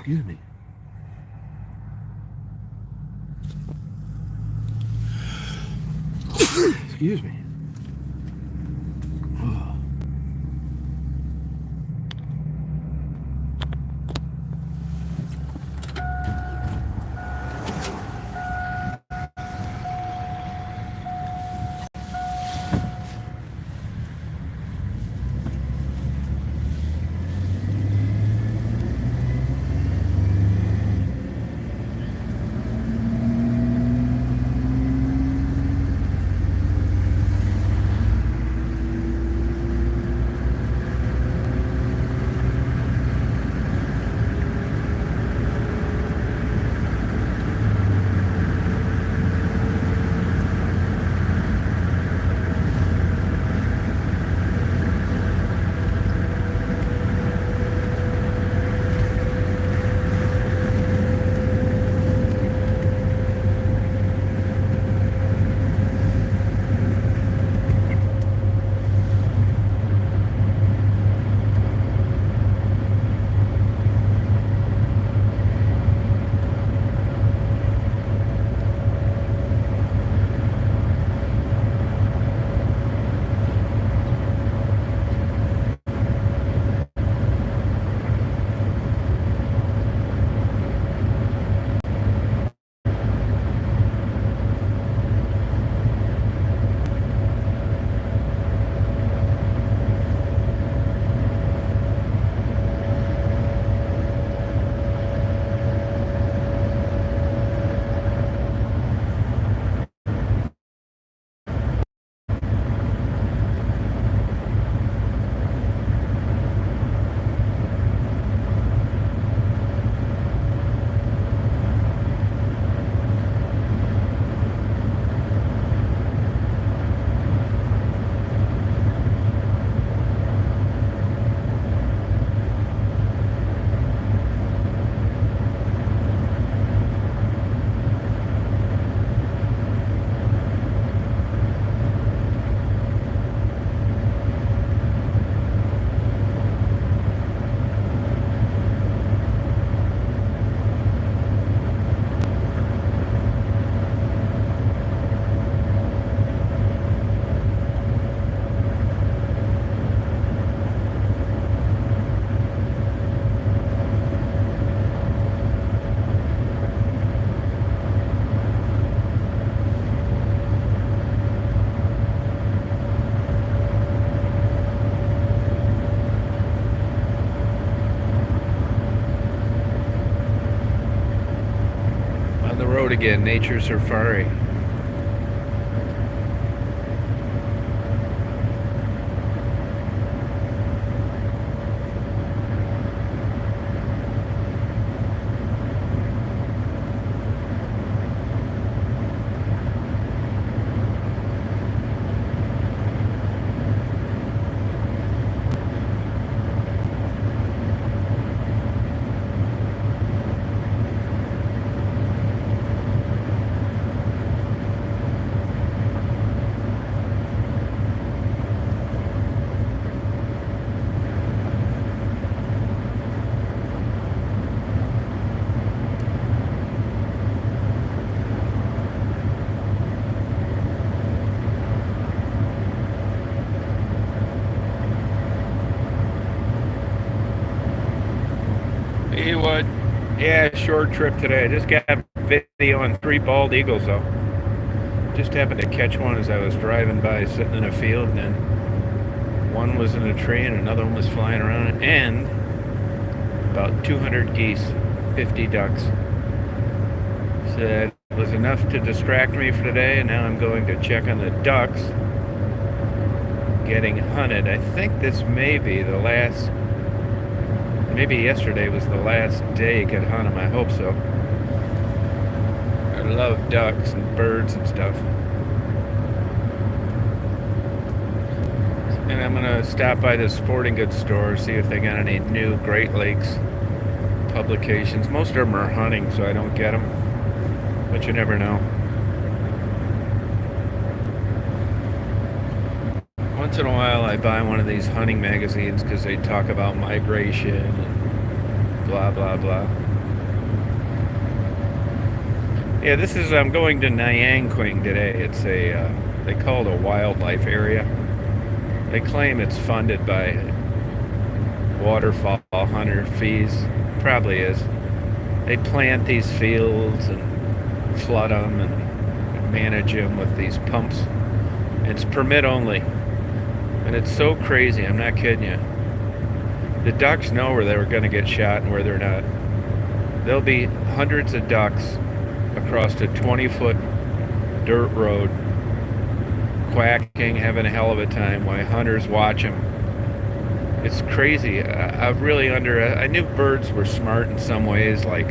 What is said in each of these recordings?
Excuse me. Excuse me. On the road again, Nature Safari. Hey, what? Yeah, short trip today. I just got video on 3 bald eagles, though. Just happened to catch one as I was driving by, sitting in a field, and then one was in a tree and another one was flying around, and about 200 geese, 50 ducks. So that was enough to distract me for today, and now I'm going to check on the ducks getting hunted. I think this may be the last, maybe yesterday was the last day you could hunt them. I hope so. I love ducks and birds and stuff. And I'm going to stop by the sporting goods store, see if they got any new Great Lakes publications. Most of them are hunting, so I don't get them. But you never know. Once in a while I buy one of these hunting magazines because they talk about migration and blah, blah, blah. Yeah, this is I'm going to Nyanquing today. It's a they call it a wildlife area. They claim it's funded by waterfowl hunter fees. Probably is. They plant these fields and flood them and manage them with these pumps. It's permit only, and it's so crazy. I'm not kidding you. The ducks know where they were going to get shot and where they're not. There'll be hundreds of ducks across a 20-foot dirt road, quacking, having a hell of a time while hunters watch them. It's crazy. I knew birds were smart in some ways, like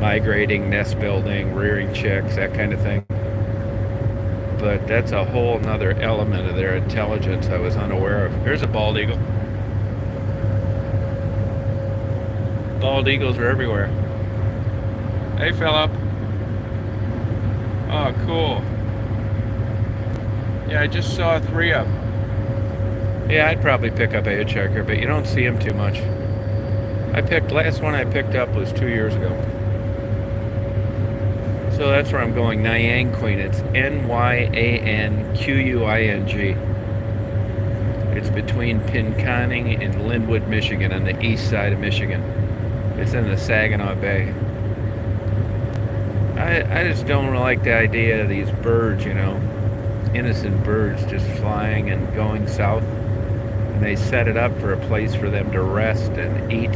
migrating, nest building, rearing chicks, that kind of thing. But that's a whole nother element of their intelligence I was unaware of. Here's a bald eagle. Bald eagles are everywhere. Hey, Philip. Oh, cool. Yeah, I just saw 3 of them. Yeah, I'd probably pick up a hitchhiker, but you don't see them too much. Last one I picked up was 2 years ago. So that's where I'm going, Nyanquing. It's Nyanquing. It's between Pinconning and Linwood, Michigan, on the east side of Michigan. It's in the Saginaw Bay. I just don't like the idea of these birds, innocent birds just flying and going south. And they set it up for a place for them to rest and eat.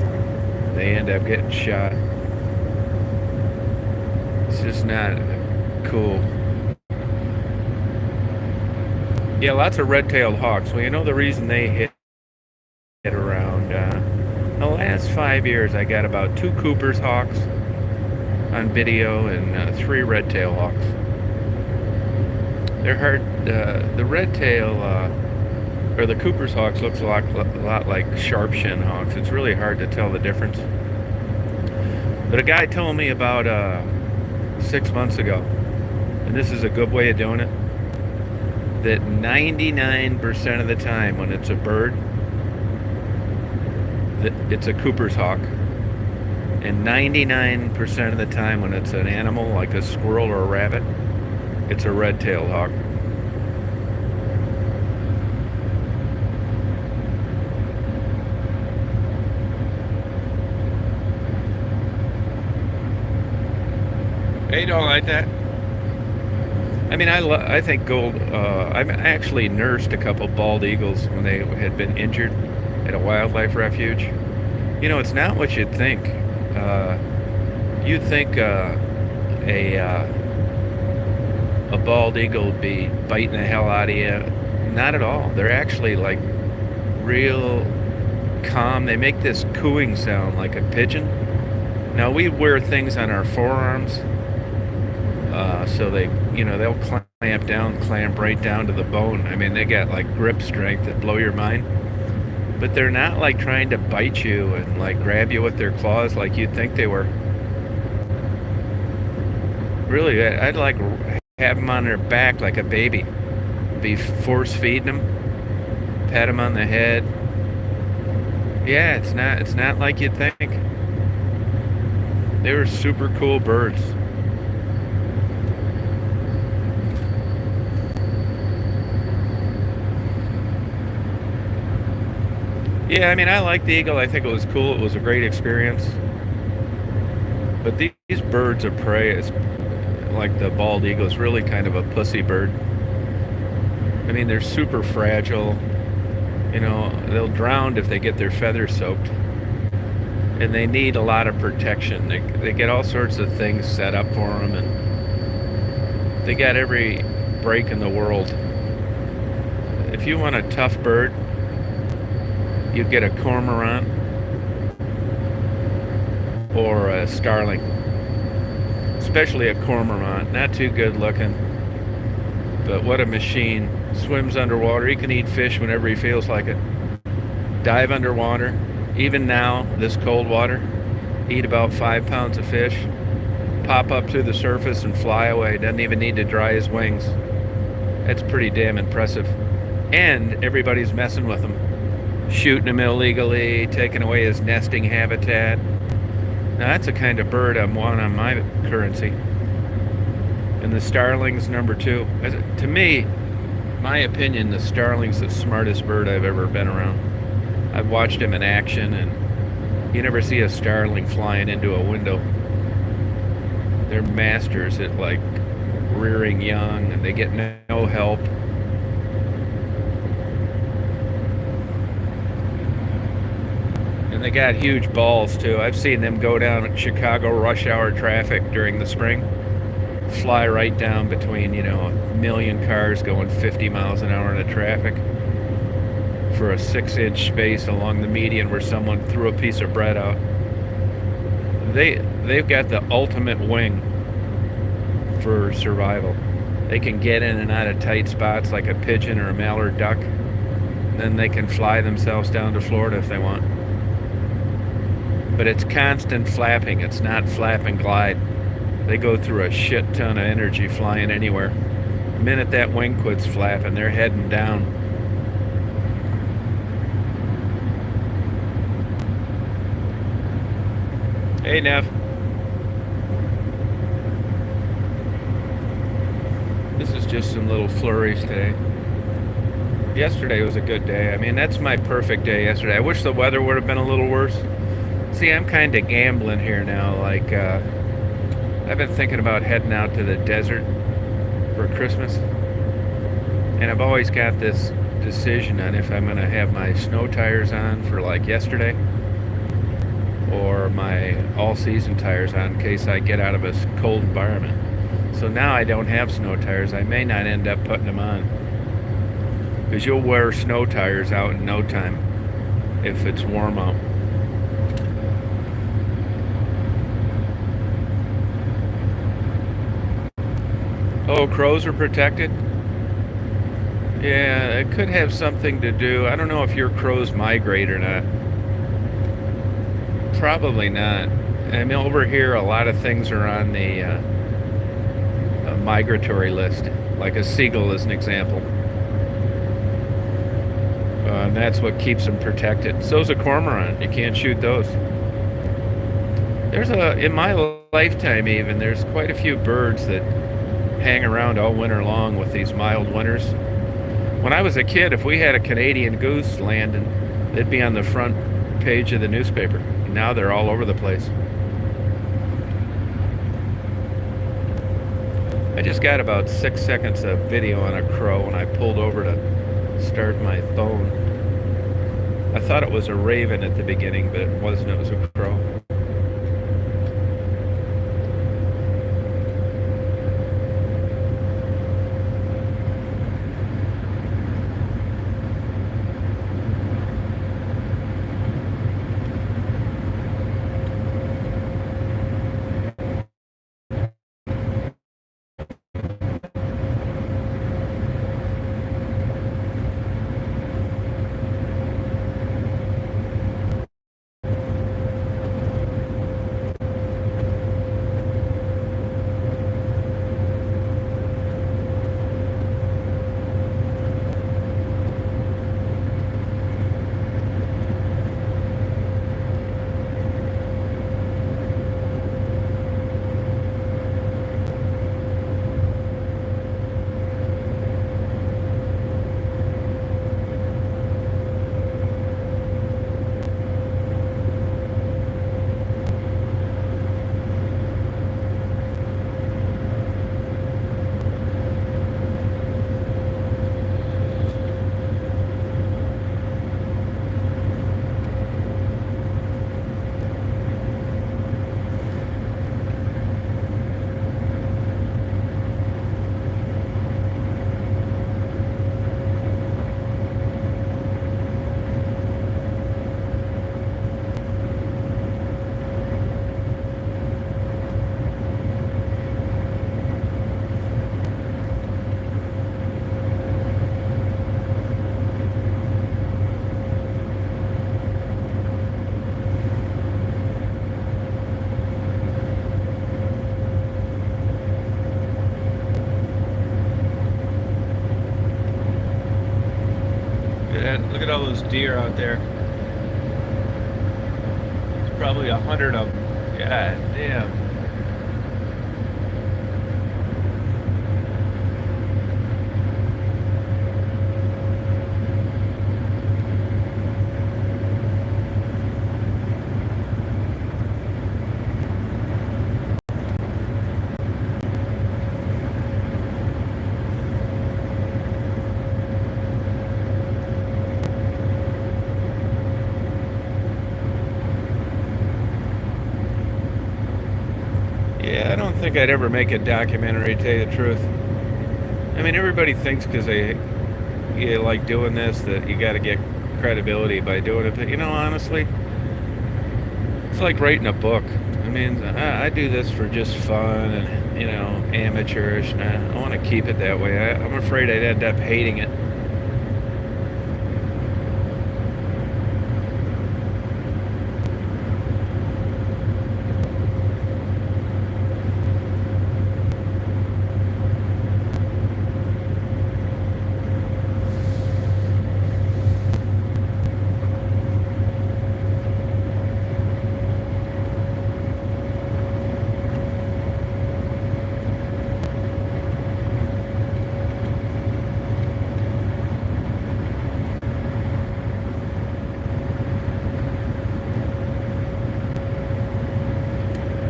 They end up getting shot. It's just not cool. Yeah, lots of red-tailed hawks. Well, you know the reason they hit around the last 5 years, I got about 2 Cooper's hawks on video and 3 red-tailed hawks. They're hard. The red-tail or the Cooper's hawks looks a lot like sharp-shin hawks. It's really hard to tell the difference. But a guy told me about 6 months ago, and this is a good way of doing it, that 99% of the time when it's a bird, it's a Cooper's hawk, and 99% of the time when it's an animal like a squirrel or a rabbit, it's a red-tailed hawk. Hey, you don't like that? I mean, I think I actually nursed a couple bald eagles when they had been injured at a wildlife refuge. It's not what you'd think. You'd think a bald eagle would be biting the hell out of you. Not at all. They're actually like real calm. They make this cooing sound like a pigeon. Now we wear things on our forearms. So they'll clamp right down to the bone. I mean, they got like grip strength that blow your mind. But they're not like trying to bite you and like grab you with their claws like you'd think they were. Really, I'd like have them on their back like a baby. Be force feeding them, pat them on the head. Yeah, it's not like you'd think. They were super cool birds. Yeah, I mean, I like the eagle. I think it was cool. It was a great experience. But these birds of prey, like the bald eagle, is really kind of a pussy bird. I mean, they're super fragile. They'll drown if they get their feathers soaked. And they need a lot of protection. They get all sorts of things set up for them, and they got every break in the world. If you want a tough bird, you get a cormorant or a starling, especially a cormorant. Not too good looking, but what a machine. Swims underwater. He can eat fish whenever he feels like it. Dive underwater. Even now, this cold water, eat about 5 pounds of fish, pop up to the surface and fly away. Doesn't even need to dry his wings. That's pretty damn impressive. And everybody's messing with him. Shooting him illegally, taking away his nesting habitat. Now that's the kind of bird I want on my currency. and the starling's number two. To me, my opinion, the starling's the smartest bird I've ever been around. I've watched him in action, and you never see a starling flying into a window. They're masters at like rearing young, and they get no help. And they got huge balls too. I've seen them go down Chicago rush hour traffic during the spring, fly right down between, a million cars going 50 miles an hour in the traffic for a 6-inch space along the median where someone threw a piece of bread out. They've got the ultimate wing for survival. They can get in and out of tight spots like a pigeon or a mallard duck. Then they can fly themselves down to Florida if they want. But it's constant flapping. It's not flap and glide. They go through a shit ton of energy flying anywhere. The minute that wing quits flapping, they're heading down. Hey, Nev. This is just some little flurries today. Yesterday was a good day. I mean, that's my perfect day yesterday. I wish the weather would have been a little worse. See, I'm kind of gambling here now. Like, I've been thinking about heading out to the desert for Christmas. And I've always got this decision on if I'm going to have my snow tires on for like yesterday or my all-season tires on in case I get out of a cold environment. So now I don't have snow tires. I may not end up putting them on. Because you'll wear snow tires out in no time if it's warm out. Oh, crows are protected? Yeah, it could have something to do. I don't know if your crows migrate or not. Probably not. I mean, over here, a lot of things are on the migratory list, like a seagull is an example. And that's what keeps them protected. So's a cormorant. You can't shoot those. In my lifetime even, there's quite a few birds that hang around all winter long with these mild winters. When I was a kid, if we had a Canadian goose landing, they'd be on the front page of the newspaper. Now they're all over the place. I just got about 6 seconds of video on a crow when I pulled over to start my phone. I thought it was a raven at the beginning, but it wasn't. It was a crow. Look at all those deer out there. There's probably 100 of them. God damn. Yeah, I don't think I'd ever make a documentary, to tell you the truth. I mean, everybody thinks because you like doing this that you got to get credibility by doing it. But honestly, it's like writing a book. I mean, I do this for just fun and amateurish, and I want to keep it that way. I'm afraid I'd end up hating it.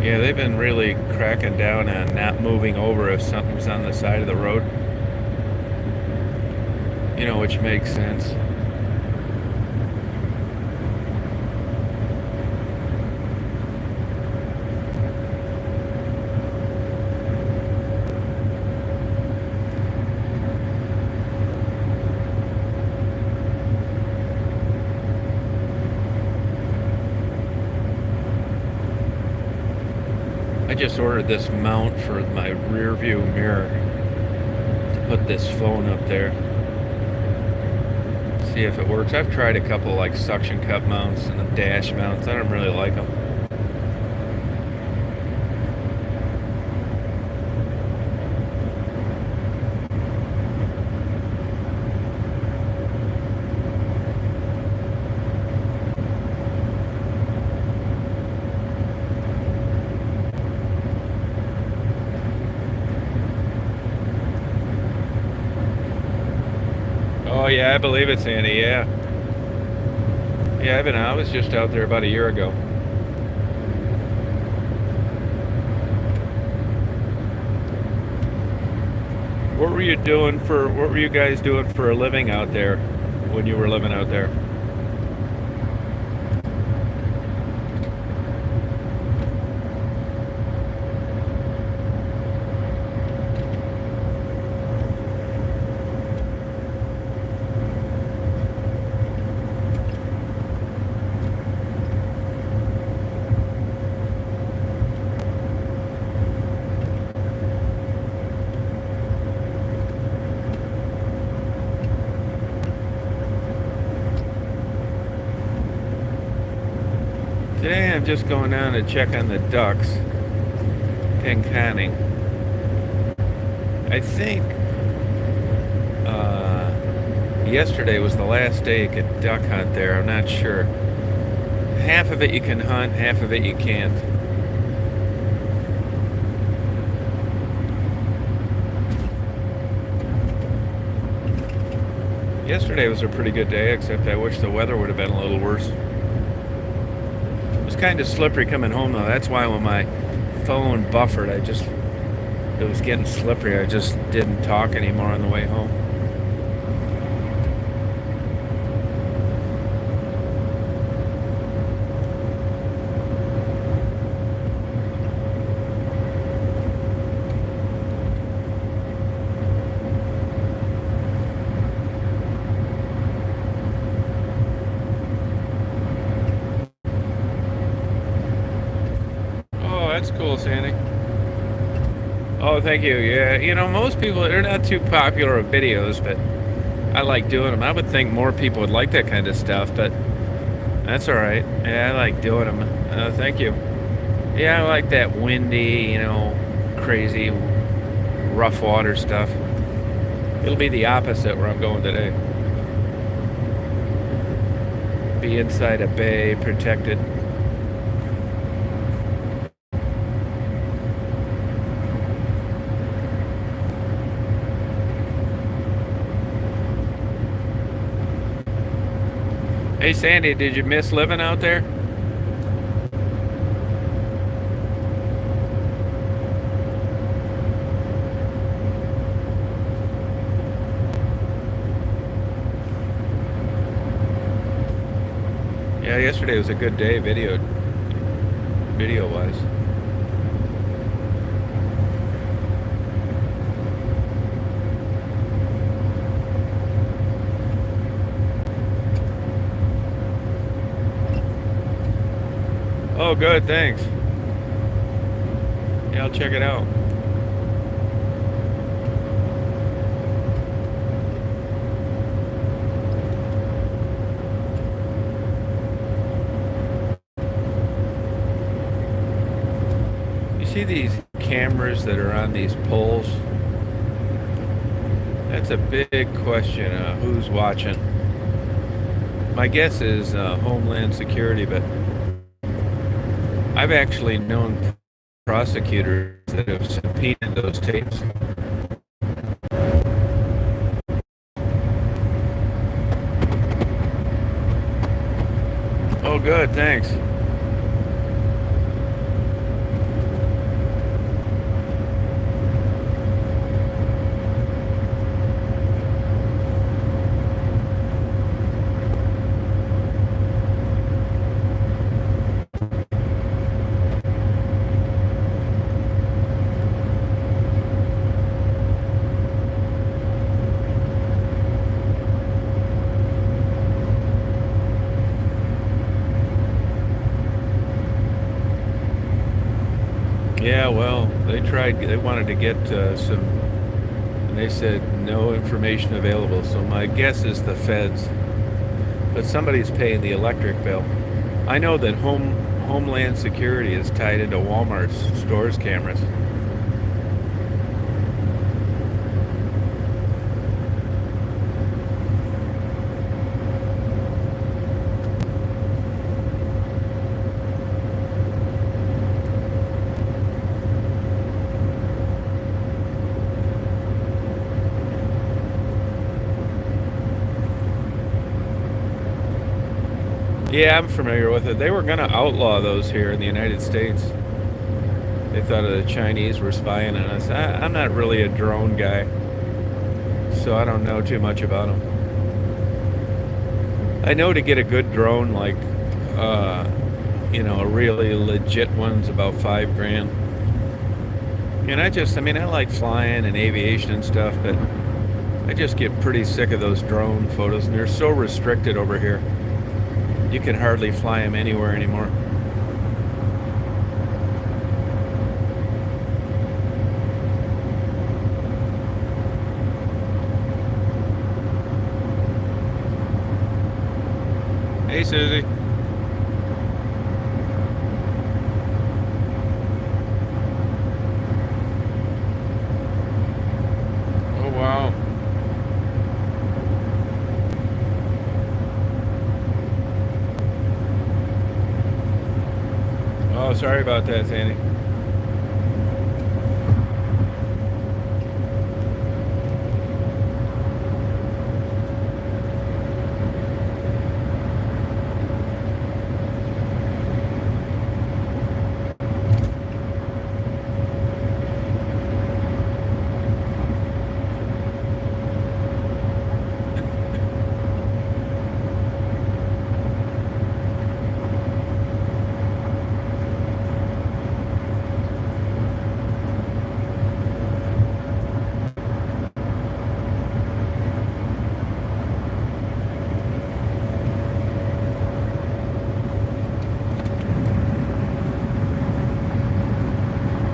Yeah, they've been really cracking down on not moving over if something's on the side of the road. Which makes sense. I just ordered this mount for my rear view mirror to put this phone up there. See if it works. I've tried a couple like suction cup mounts and the dash mounts. I don't really like them. Oh yeah, I believe it, Sandy. Yeah, yeah. I was just out there about a year ago. What were you guys doing for a living out there when you were living out there? Today I'm just going down to check on the ducks in Canning. I think yesterday was the last day you could duck hunt there. I'm not sure. Half of it you can hunt, half of it you can't. Yesterday was a pretty good day, except I wish the weather would have been a little worse. It was kind of slippery coming home though. That's why when my phone buffered, it was getting slippery. I just didn't talk anymore on the way home. Oh, that's cool, Sandy. Oh, thank you. Yeah, most people, they're not too popular with videos, but I like doing them. I would think more people would like that kind of stuff, but that's all right. Yeah, I like doing them. Thank you. Yeah, I like that windy, crazy, rough water stuff. It'll be the opposite where I'm going today. Be inside a bay, protected. Hey Sandy, did you miss living out there? Yeah, yesterday was a good day video wise. good, thanks. Yeah, I'll check it out. You see these cameras that are on these poles? That's a big question. Who's watching? My guess is Homeland Security, but I've actually known prosecutors that have subpoenaed those tapes. Oh, good, thanks. Yeah, well, they wanted to get some, and they said no information available. So my guess is the feds, but somebody's paying the electric bill. I know that Homeland Security is tied into Walmart's stores cameras. Yeah, I'm familiar with it. They were going to outlaw those here in the United States. They thought the Chinese were spying on us. I'm not really a drone guy, so I don't know too much about them. I know to get a good drone, like, a really legit one's about $5,000. And I like flying and aviation and stuff, but I just get pretty sick of those drone photos, and they're so restricted over here. You can hardly fly them anywhere anymore. Hey, Susie. Oh, wow. Oh, sorry about that, Sandy.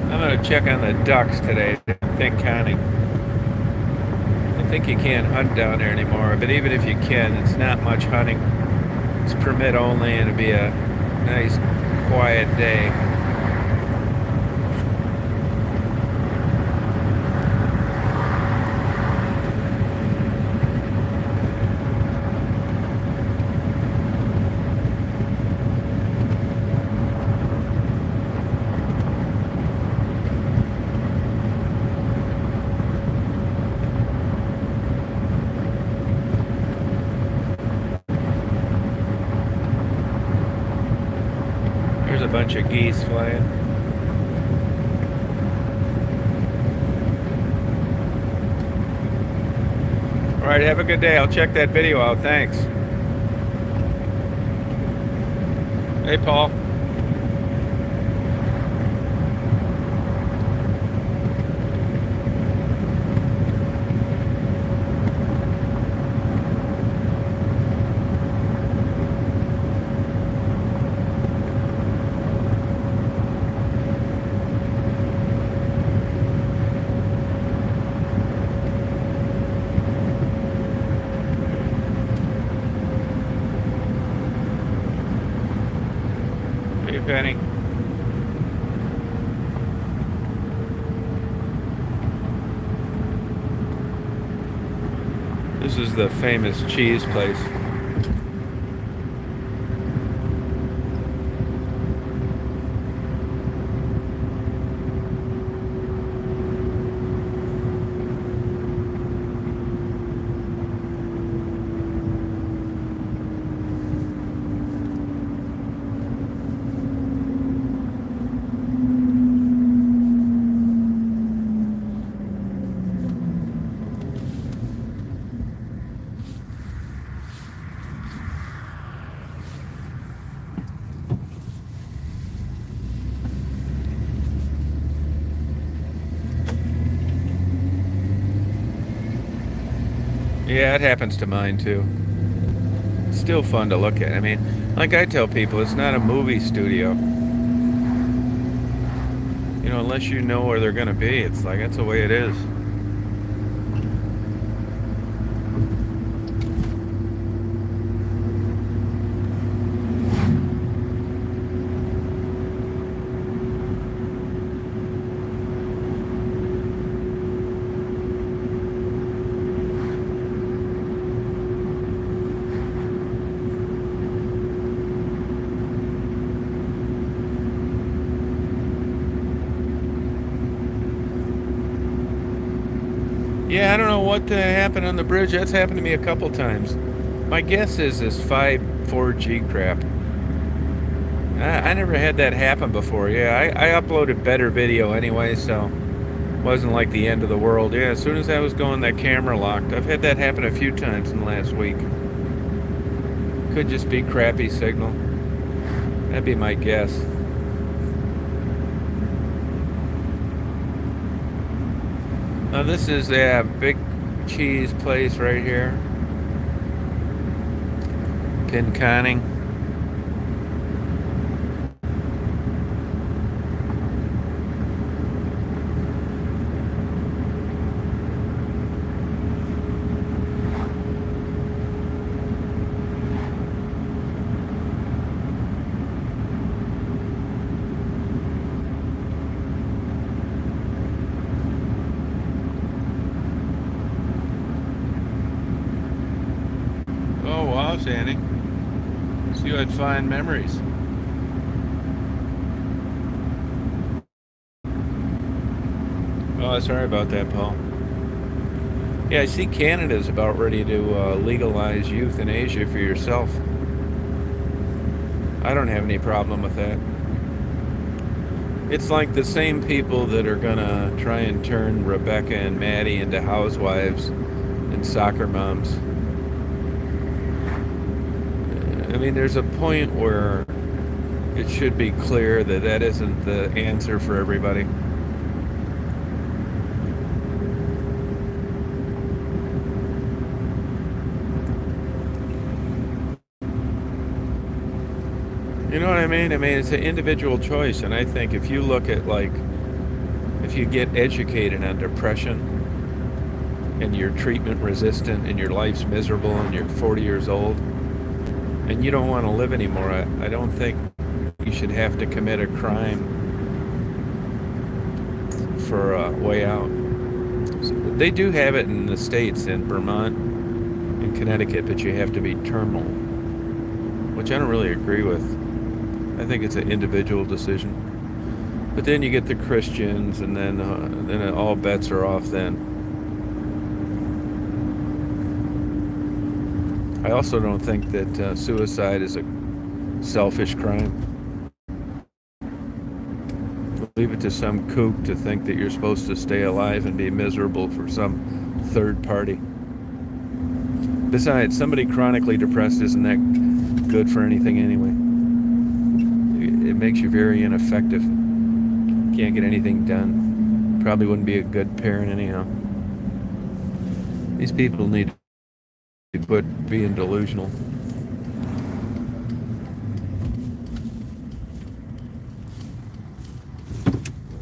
I'm going to check on the ducks today in Fink County. I think you can't hunt down there anymore, but even if you can, it's not much hunting. It's permit only, and it'll be a nice, quiet day. There's a bunch of geese flying. All right, have a good day. I'll check that video out. Thanks. Hey, Paul. This is the famous cheese place. Yeah, it happens to mine too. It's still fun to look at. I mean, like I tell people, it's not a movie studio. You know, unless you know where they're going to be, it's like that's the way it is. Yeah, I don't know what happened on the bridge. That's happened to me a couple times. My guess is this 4G crap. I never had that happen before. Yeah, I uploaded better video anyway, so it wasn't like the end of the world. Yeah, as soon as I was going, that camera locked. I've had that happen a few times in the last week. Could just be crappy signal. That'd be my guess. Now this is a big cheese place right here. Pinconning. Oh wow, Sandy. See you had fine memories. Oh, sorry about that, Paul. Yeah, I see Canada's about ready to legalize euthanasia for yourself. I don't have any problem with that. It's like the same people that are gonna try and turn Rebecca and Maddie into housewives and soccer moms. I mean, there's a point where it should be clear that that isn't the answer for everybody. You know what I mean? I mean, it's an individual choice, and I think if you look at, like, if you get educated on depression and you're treatment resistant and your life's miserable and you're 40 years old and you don't want to live anymore, I don't think you should have to commit a crime for a way out. So they do have it in the States, in Vermont and Connecticut, but you have to be terminal, which I don't really agree with. I think it's an individual decision. But then you get the Christians, and then all bets are off then. I also don't think that suicide is a selfish crime. Leave it to some kook to think that you're supposed to stay alive and be miserable for some third party. Besides, somebody chronically depressed isn't that good for anything anyway. It makes you very ineffective. Can't get anything done. Probably wouldn't be a good parent anyhow. These people need to quit being delusional.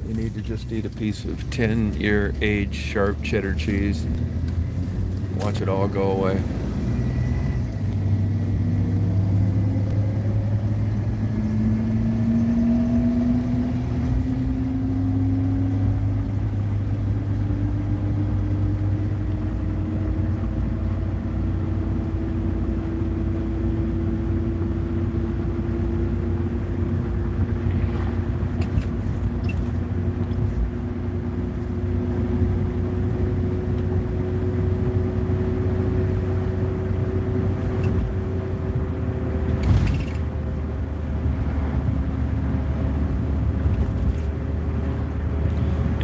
You need to just eat a piece of 10-year aged sharp cheddar cheese. Watch it all go away.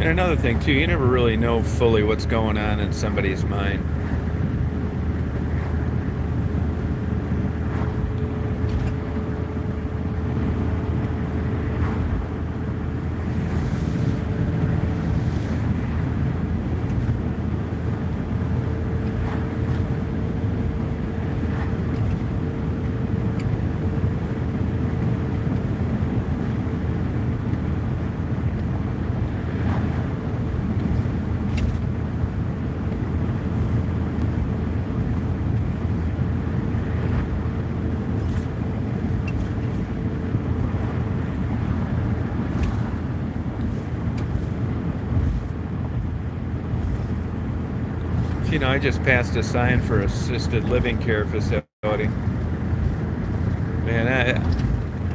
And another thing too, you never really know fully what's going on in somebody's mind. You know, I just passed a sign for assisted living care facility. Man,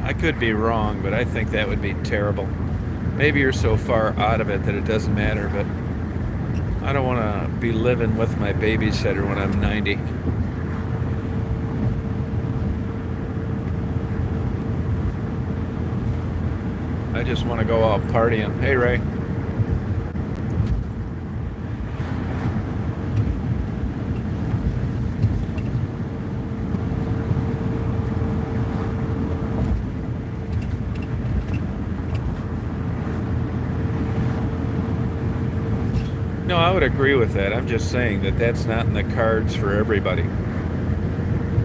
I could be wrong, but I think that would be terrible. Maybe you're so far out of it that it doesn't matter, but I don't want to be living with my babysitter when I'm 90. I just want to go out partying. Hey, Ray. No, I would agree with that. I'm just saying that that's not in the cards for everybody.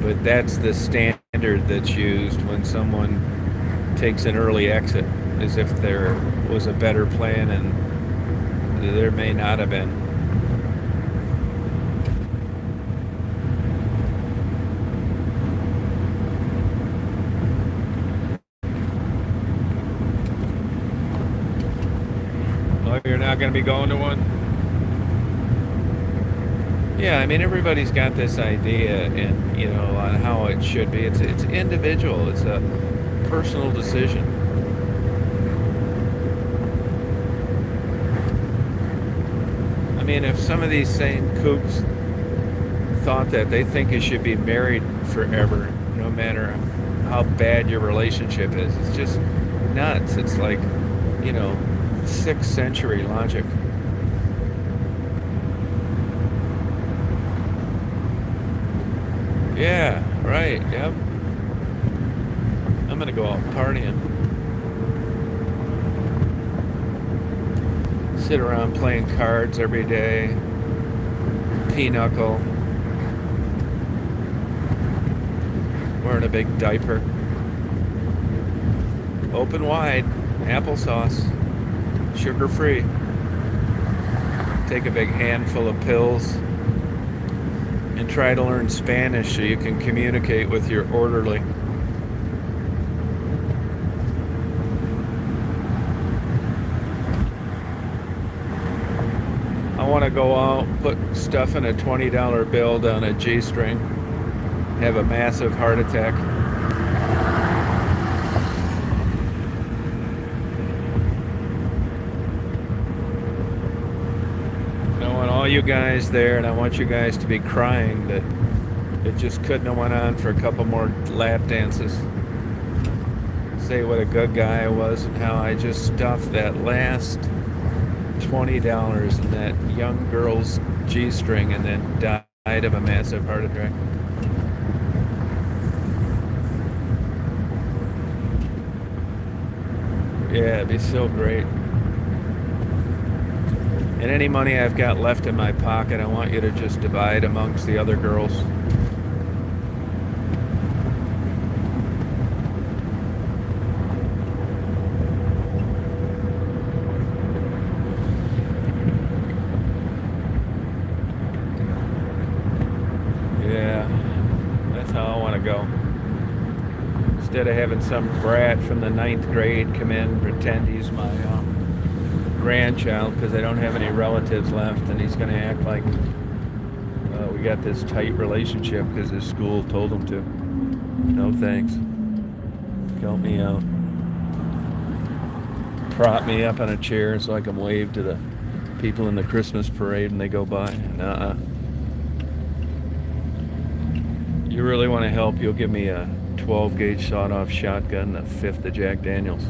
But that's the standard that's used when someone takes an early exit, as if there was a better plan and there may not have been. Oh, you're not going to be going to one? Yeah, I mean everybody's got this idea, and on how it should be. It's individual. It's a personal decision. I mean, if some of these same kooks thought that, they think you should be married forever, no matter how bad your relationship is. It's just nuts. It's like, 6th century logic. Yeah, right, yep. I'm gonna go out partying. Sit around playing cards every day. Pinochle. Wearing a big diaper. Open wide. Applesauce. Sugar free. Take a big handful of pills. And try to learn Spanish so you can communicate with your orderly. I want to go out, put stuff in a $20 bill down a G-string, have a massive heart attack. I want all you guys there, and I want you guys to be crying that it just couldn't have went on for a couple more lap dances. Say what a good guy I was and how I just stuffed that last $20 in that young girl's G-string and then died of a massive heart attack. Yeah, it'd be so great. And any money I've got left in my pocket, I want you to just divide amongst the other girls. Yeah, that's how I want to go. Instead of having some brat from the 9th grade come in and pretend he's my grandchild because I don't have any relatives left, and he's going to act like we got this tight relationship because his school told him to. No thanks. Help me out. Prop me up on a chair so I can wave to the people in the Christmas parade when they go by. Nuh-uh. You really want to help, you'll give me a 12-gauge sawed-off shotgun, a fifth of Jack Daniels.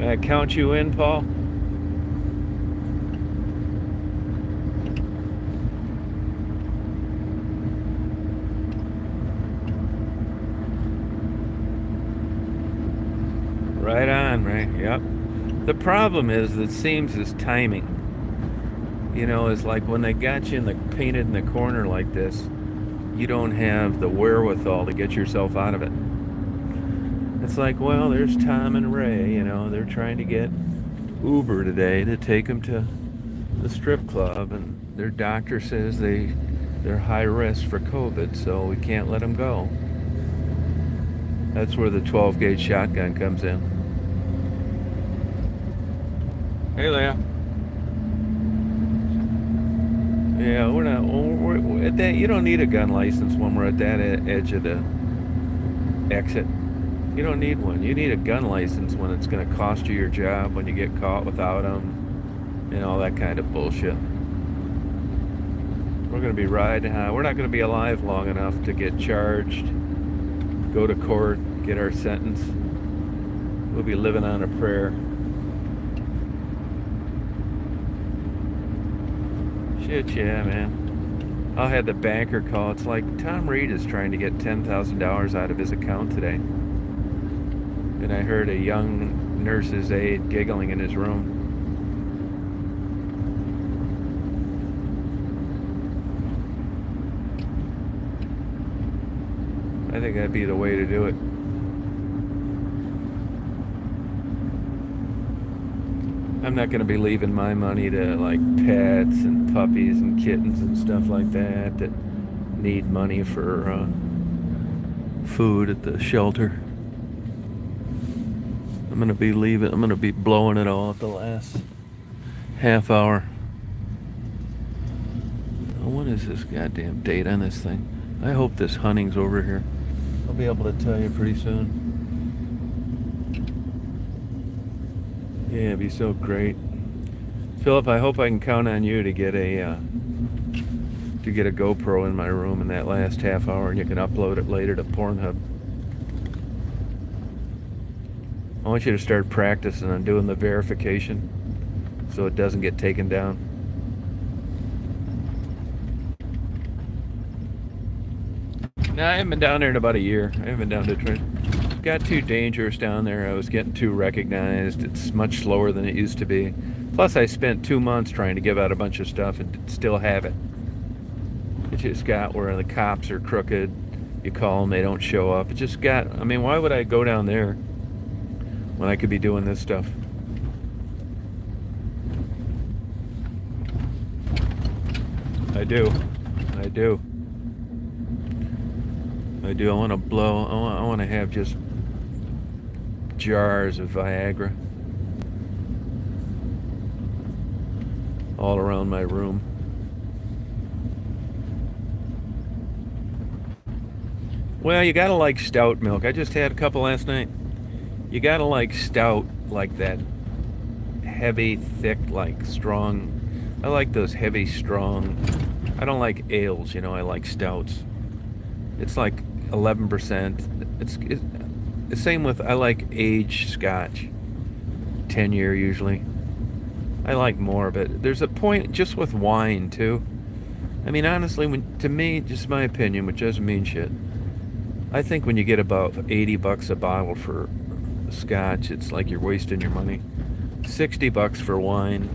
Can I count you in, Paul? Right on, right? Yep. The problem is, it seems, is timing. You know, it's like when they got you in the painted in the corner like this, you don't have the wherewithal to get yourself out of it. It's like, well, there's Tom and Ray, you know, they're trying to get Uber today to take them to the strip club, and their doctor says they're high risk for COVID, so we can't let them go. That's where the 12 gauge shotgun comes in. Hey, Leah. Yeah, we're not. We're at that. You don't need a gun license when we're at that edge of the exit. You don't need one. You need a gun license when it's going to cost you your job, when you get caught without them, and all that kind of bullshit. We're going to be riding high. We're not going to be alive long enough to get charged, go to court, get our sentence. We'll be living on a prayer. Shit, yeah, man. I'll have the banker call. It's like Tom Reed is trying to get $10,000 out of his account today. And I heard a young nurse's aide giggling in his room. I think that'd be the way to do it. I'm not going to be leaving my money to like pets and puppies and kittens and stuff like that need money for food at the shelter. I'm going to be blowing it all at the last half hour. Oh, what is this goddamn date on this thing? I hope this hunting's over here. I'll be able to tell you pretty soon. Yeah, it'd be so great. Philip, I hope I can count on you to get a GoPro in my room in that last half hour, and you can upload it later to Pornhub. I want you to start practicing on doing the verification so it doesn't get taken down. No, I haven't been down there in about a year. I haven't been down to Detroit. Got too dangerous down there. I was getting too recognized. It's much slower than it used to be. Plus, I spent 2 months trying to give out a bunch of stuff and still have it. It just got where the cops are crooked. You call them, they don't show up. It just got, I mean, why would I go down there when I could be doing this stuff? I do. I want to blow. I want to have just jars of Viagra all around my room. Well, you gotta like stout milk. I just had a couple last night. You gotta like stout, like that heavy, thick, like strong. I like those heavy, strong. I don't like ales, you know. I like stouts. It's like 11%. It's the same with, I like aged scotch, 10-year usually. I like more, but there's a point just with wine too. I mean, honestly, to me, just my opinion, which doesn't mean shit, I think when you get about $80 a bottle for scotch, it's like you're wasting your money. $60 for wine,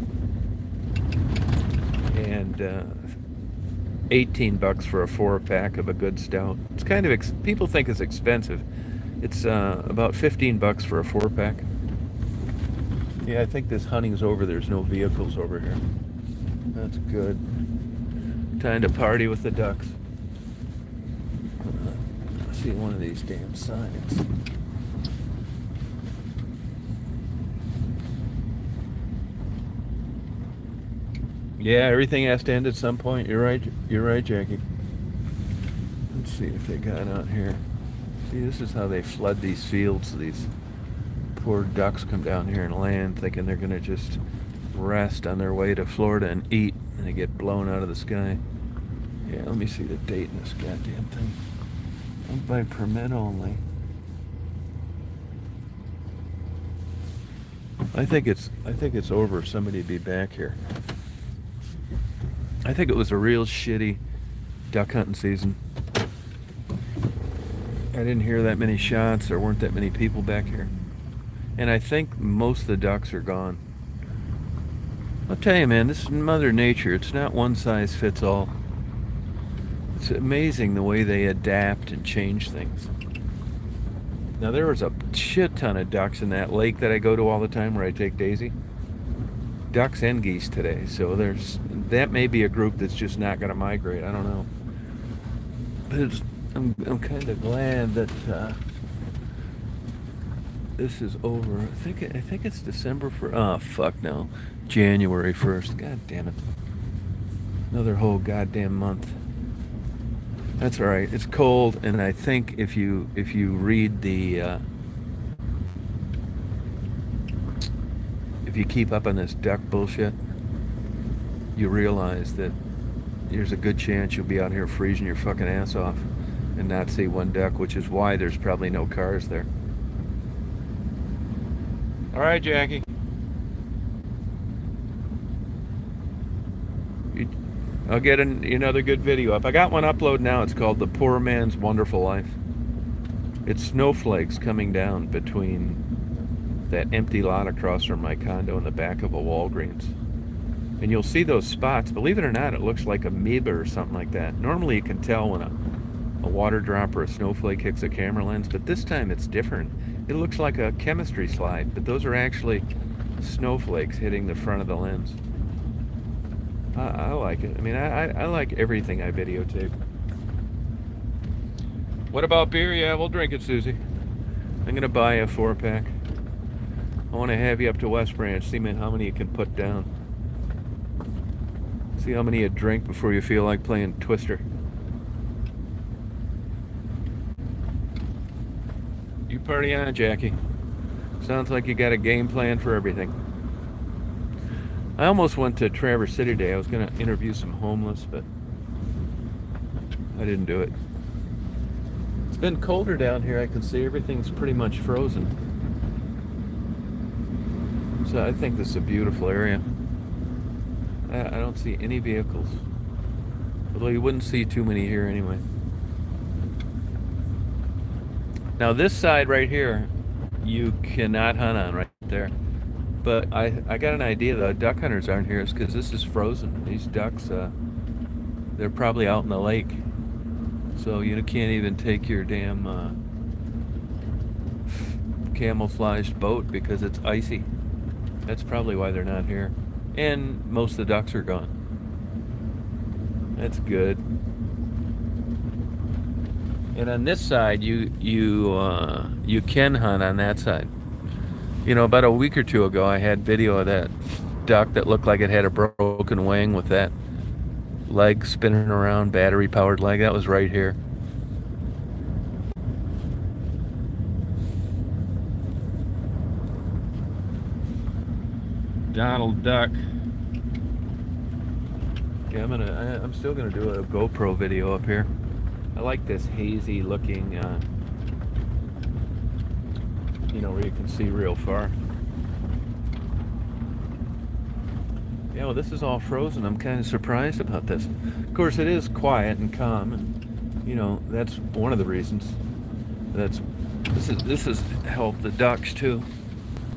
and $18 for a 4-pack of a good stout. It's kind of people think it's expensive. It's about $15 for a 4-pack. Yeah, I think this hunting's over. There's no vehicles over here. That's good. Time to party with the ducks. Let's see one of these damn signs. Yeah, everything has to end at some point. You're right, Jackie. Let's see if they got out here. See, this is how they flood these fields. These poor ducks come down here and land thinking they're going to just rest on their way to Florida and eat, and they get blown out of the sky. Yeah, let me see the date in this goddamn thing. By permit only. I think it's over. Somebody be back here. I think it was a real shitty duck hunting season. I didn't hear that many shots. There weren't that many people back here. And I think most of the ducks are gone. I'll tell you, man, this is Mother Nature. It's not one size fits all. It's amazing the way they adapt and change things. Now, there was a shit ton of ducks in that lake that I go to all the time where I take Daisy. Ducks and geese today. So that may be a group that's just not going to migrate. I don't know. But I'm kind of glad that this is over. I think it's December 1st. Oh, fuck no. January 1st. God damn it. Another whole goddamn month. That's all right. It's cold, and I think if you read the if you keep up on this duck bullshit, you realize that there's a good chance you'll be out here freezing your fucking ass off and not see one duck, which is why there's probably no cars there. All right, Jackie. I'll get another good video up. I got one upload now. It's called The Poor Man's Wonderful Life. It's snowflakes coming down between that empty lot across from my condo and the back of a Walgreens. And you'll see those spots. Believe it or not, it looks like amoeba or something like that. Normally you can tell when a water drop or a snowflake hits a camera lens, but this time it's different. It looks like a chemistry slide, but those are actually snowflakes hitting the front of the lens. I like it. I mean, I like everything I videotape. What about beer? Yeah, we'll drink it, Susie. I'm going to buy a 4-pack. I want to have you up to West Branch, see how many you can put down. See how many you drink before you feel like playing Twister. You party on, Jackie. Sounds like you got a game plan for everything. I almost went to Traverse City today. I was going to interview some homeless, but I didn't do it. It's been colder down here. I can see everything's pretty much frozen. So I think this is a beautiful area. I don't see any vehicles. Although you wouldn't see too many here anyway. Now this side right here, you cannot hunt on right there. But I got an idea. The duck hunters aren't here because this is frozen. These ducks, they're probably out in the lake. So you can't even take your damn camouflaged boat because it's icy. That's probably why they're not here. And most of the ducks are gone. That's good. And on this side, you can hunt on that side. You know, about a week or two ago, I had video of that duck that looked like it had a broken wing with that leg spinning around, battery-powered leg. That was right here. Donald Duck. Yeah, I'm still gonna do a GoPro video up here. I like this hazy looking, you know, where you can see real far. Yeah, well, this is all frozen. I'm kind of surprised about this. Of course, it is quiet and calm, and you know that's one of the reasons. This has helped the ducks too.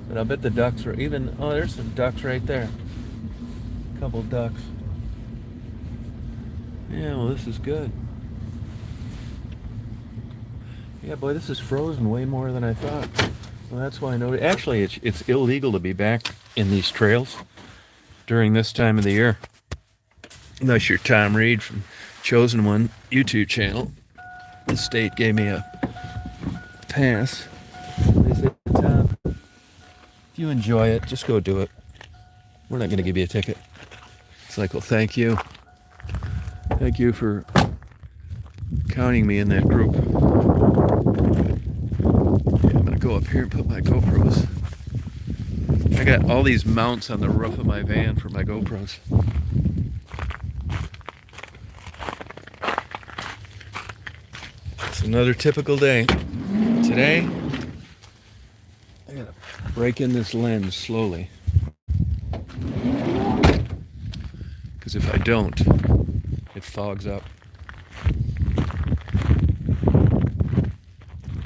But I bet the ducks are even. Oh, there's some ducks right there. A couple ducks. Yeah, well, this is good. Yeah, boy, this is frozen way more than I thought. Well, that's why I know. Actually, it's illegal to be back in these trails during this time of the year, unless you're Tom Reed from Chosen One YouTube channel. The state gave me a pass. They said, Tom, if you enjoy it, just go do it. We're not going to give you a ticket. It's like, well, thank you. Thank you for counting me in that group. Yeah, I'm going to go up here and put my GoPros. I got all these mounts on the roof of my van for my GoPros. It's another typical day. Today, I got a rake in this lens slowly. Because if I don't, it fogs up.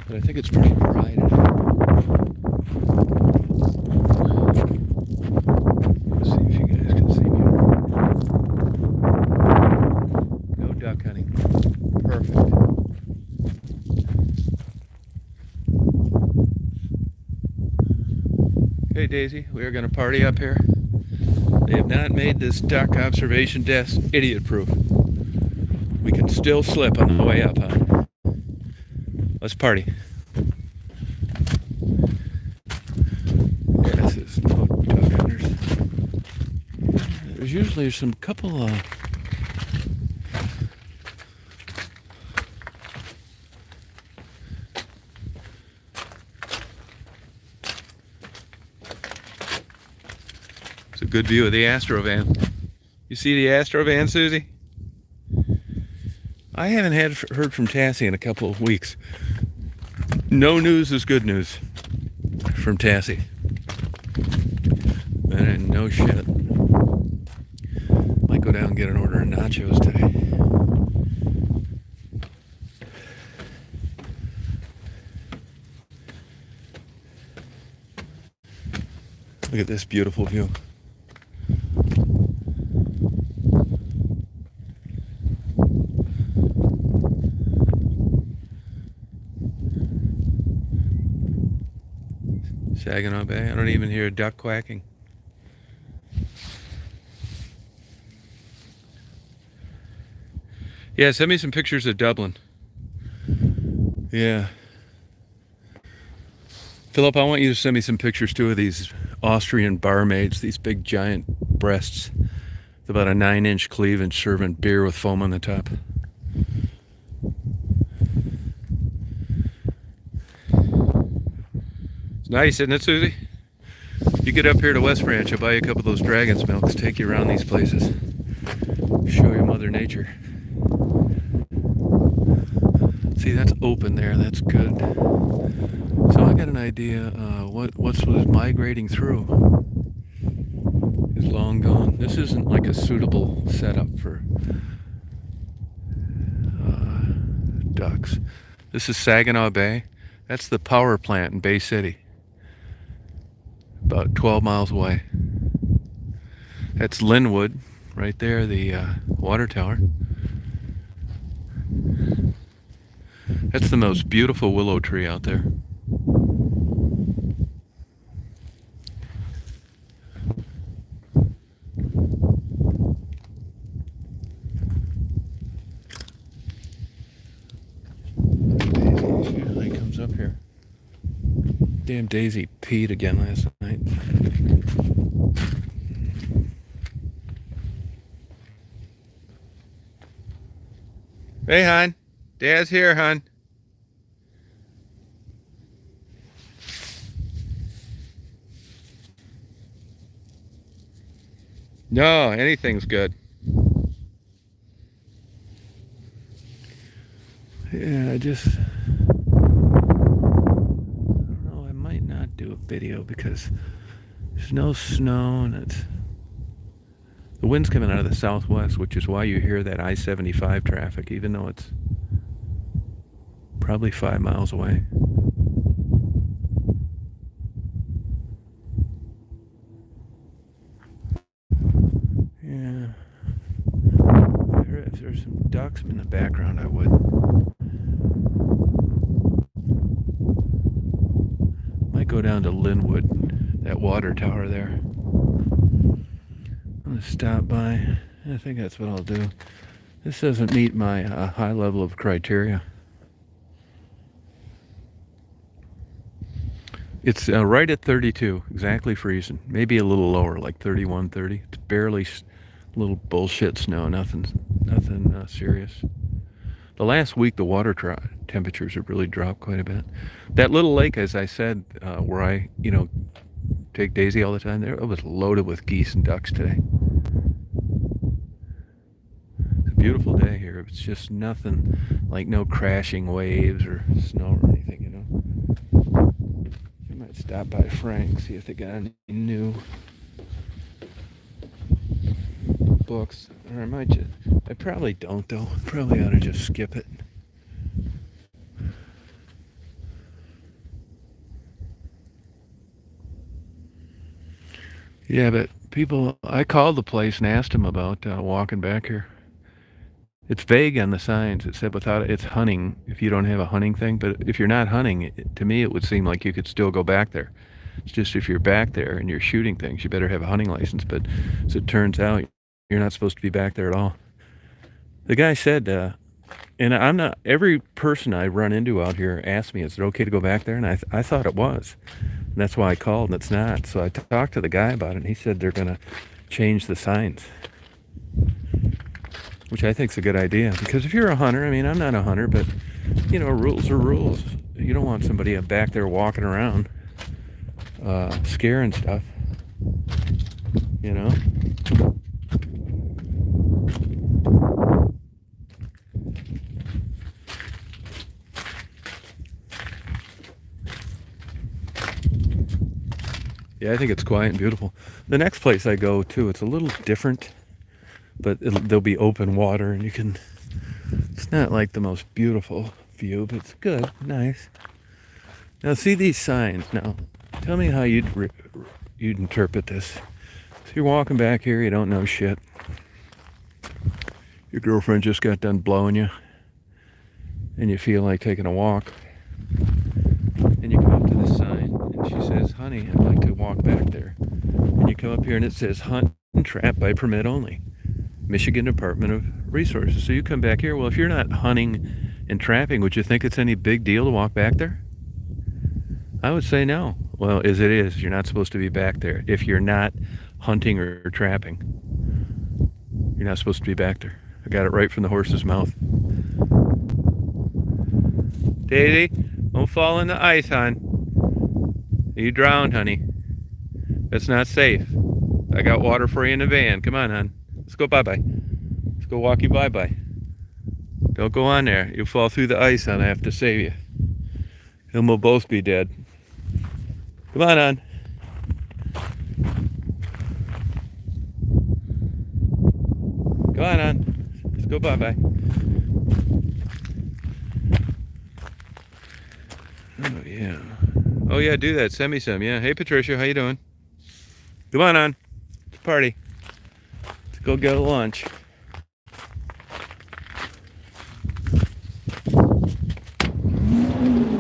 But I think it's pretty bright. Let's see if you guys can see me. No duck hunting. Perfect. Hey Daisy, we are going to party up here. They have not made this duck observation desk idiot-proof. We can still slip on the way up, huh? Let's party. Yeah, this is no duck hunters. There's usually some couple It's a good view of the Astrovan. You see the Astrovan, Susie? I haven't heard from Tassie in a couple of weeks. No news is good news from Tassie. And no shit. Might go down and get an order of nachos today. Look at this beautiful view. Saginaw Bay. I don't even hear a duck quacking. Yeah, send me some pictures of Dublin. Yeah. Philip, I want you to send me some pictures too of these Austrian barmaids, these big giant breasts. It's about a 9-inch cleavage serving beer with foam on the top. It's nice, isn't it, Susie? You get up here to West Branch, I'll buy you a couple of those Dragon's Milks, take you around these places. Show you Mother Nature. See, that's open there, that's good. So I got an idea what was migrating through is long gone. This isn't like a suitable setup for ducks. This is Saginaw Bay. That's the power plant in Bay City. About 12 miles away. That's Linwood, right there, the water tower. That's the most beautiful willow tree out there. Daisy usually comes up here. Damn Daisy peed again last night. Hey, hon. Dad's here, hon. No, anything's good. Yeah, I don't know, I might not do a video because there's no snow and the wind's coming out of the southwest, which is why you hear that I-75 traffic, even though it's probably 5 miles away. Yeah. If there's some ducks in the background, I would. Might go down to Linwood, that water tower there. I'm gonna stop by. I think that's what I'll do. This doesn't meet my high level of criteria. It's right at 32, exactly freezing. Maybe a little lower, like 31, 30. It's barely little bullshit snow, nothing serious. The last week, the water temperatures have really dropped quite a bit. That little lake, as I said, where I, take Daisy all the time, there it was loaded with geese and ducks today. It's a beautiful day here. It's just nothing, like no crashing waves or snow or anything, Get my Stop by Frank, see if they got any new books. Or I might just, I probably don't though. Probably ought to just skip it. Yeah, but people, I called the place and asked them about walking back here. It's vague on the signs. It said without it's hunting if you don't have a hunting thing. But if you're not hunting, to me it would seem like you could still go back there. It's just if you're back there and you're shooting things, you better have a hunting license. But as it turns out, you're not supposed to be back there at all. The guy said, and I'm not, every person I run into out here asks me, is it okay to go back there? And I thought it was. And that's why I called, and it's not. So I talked to the guy about it, and he said they're going to change the signs, which I think is a good idea. Because if you're a hunter, I mean, I'm not a hunter, but, you know, rules are rules. You don't want somebody back there walking around scaring stuff, you know? Yeah, I think it's quiet and beautiful. The next place I go to, it's a little different, but there'll be open water, and you can, it's not like the most beautiful view, but it's good, nice. Now see these signs. Now, tell me how you'd interpret this. So you're walking back here, you don't know shit. Your girlfriend just got done blowing you, and you feel like taking a walk. And you come up to this sign, and she says, honey, I'd like to walk back there. And you come up here, and it says, hunt and trap by permit only. Michigan Department of Resources. So you come back here. Well, if you're not hunting and trapping, would you think it's any big deal to walk back there? I would say no. Well, as it is, you're not supposed to be back there. If you're not hunting or trapping, you're not supposed to be back there. I got it right from the horse's mouth. Daisy, don't fall in the ice, hon. You drowned, honey. That's not safe. I got water for you in the van. Come on, hon. Let's go bye-bye. Let's go walk you bye-bye. Don't go on there. You'll fall through the ice, hon. I have to save you. And we'll both be dead. Come on, hon. Come on, hon. Let's go bye-bye. Oh, yeah. Oh, yeah, do that. Send me some. Yeah. Hey, Patricia. How you doing? Come on, hon. Let's party. Let's go get a lunch. I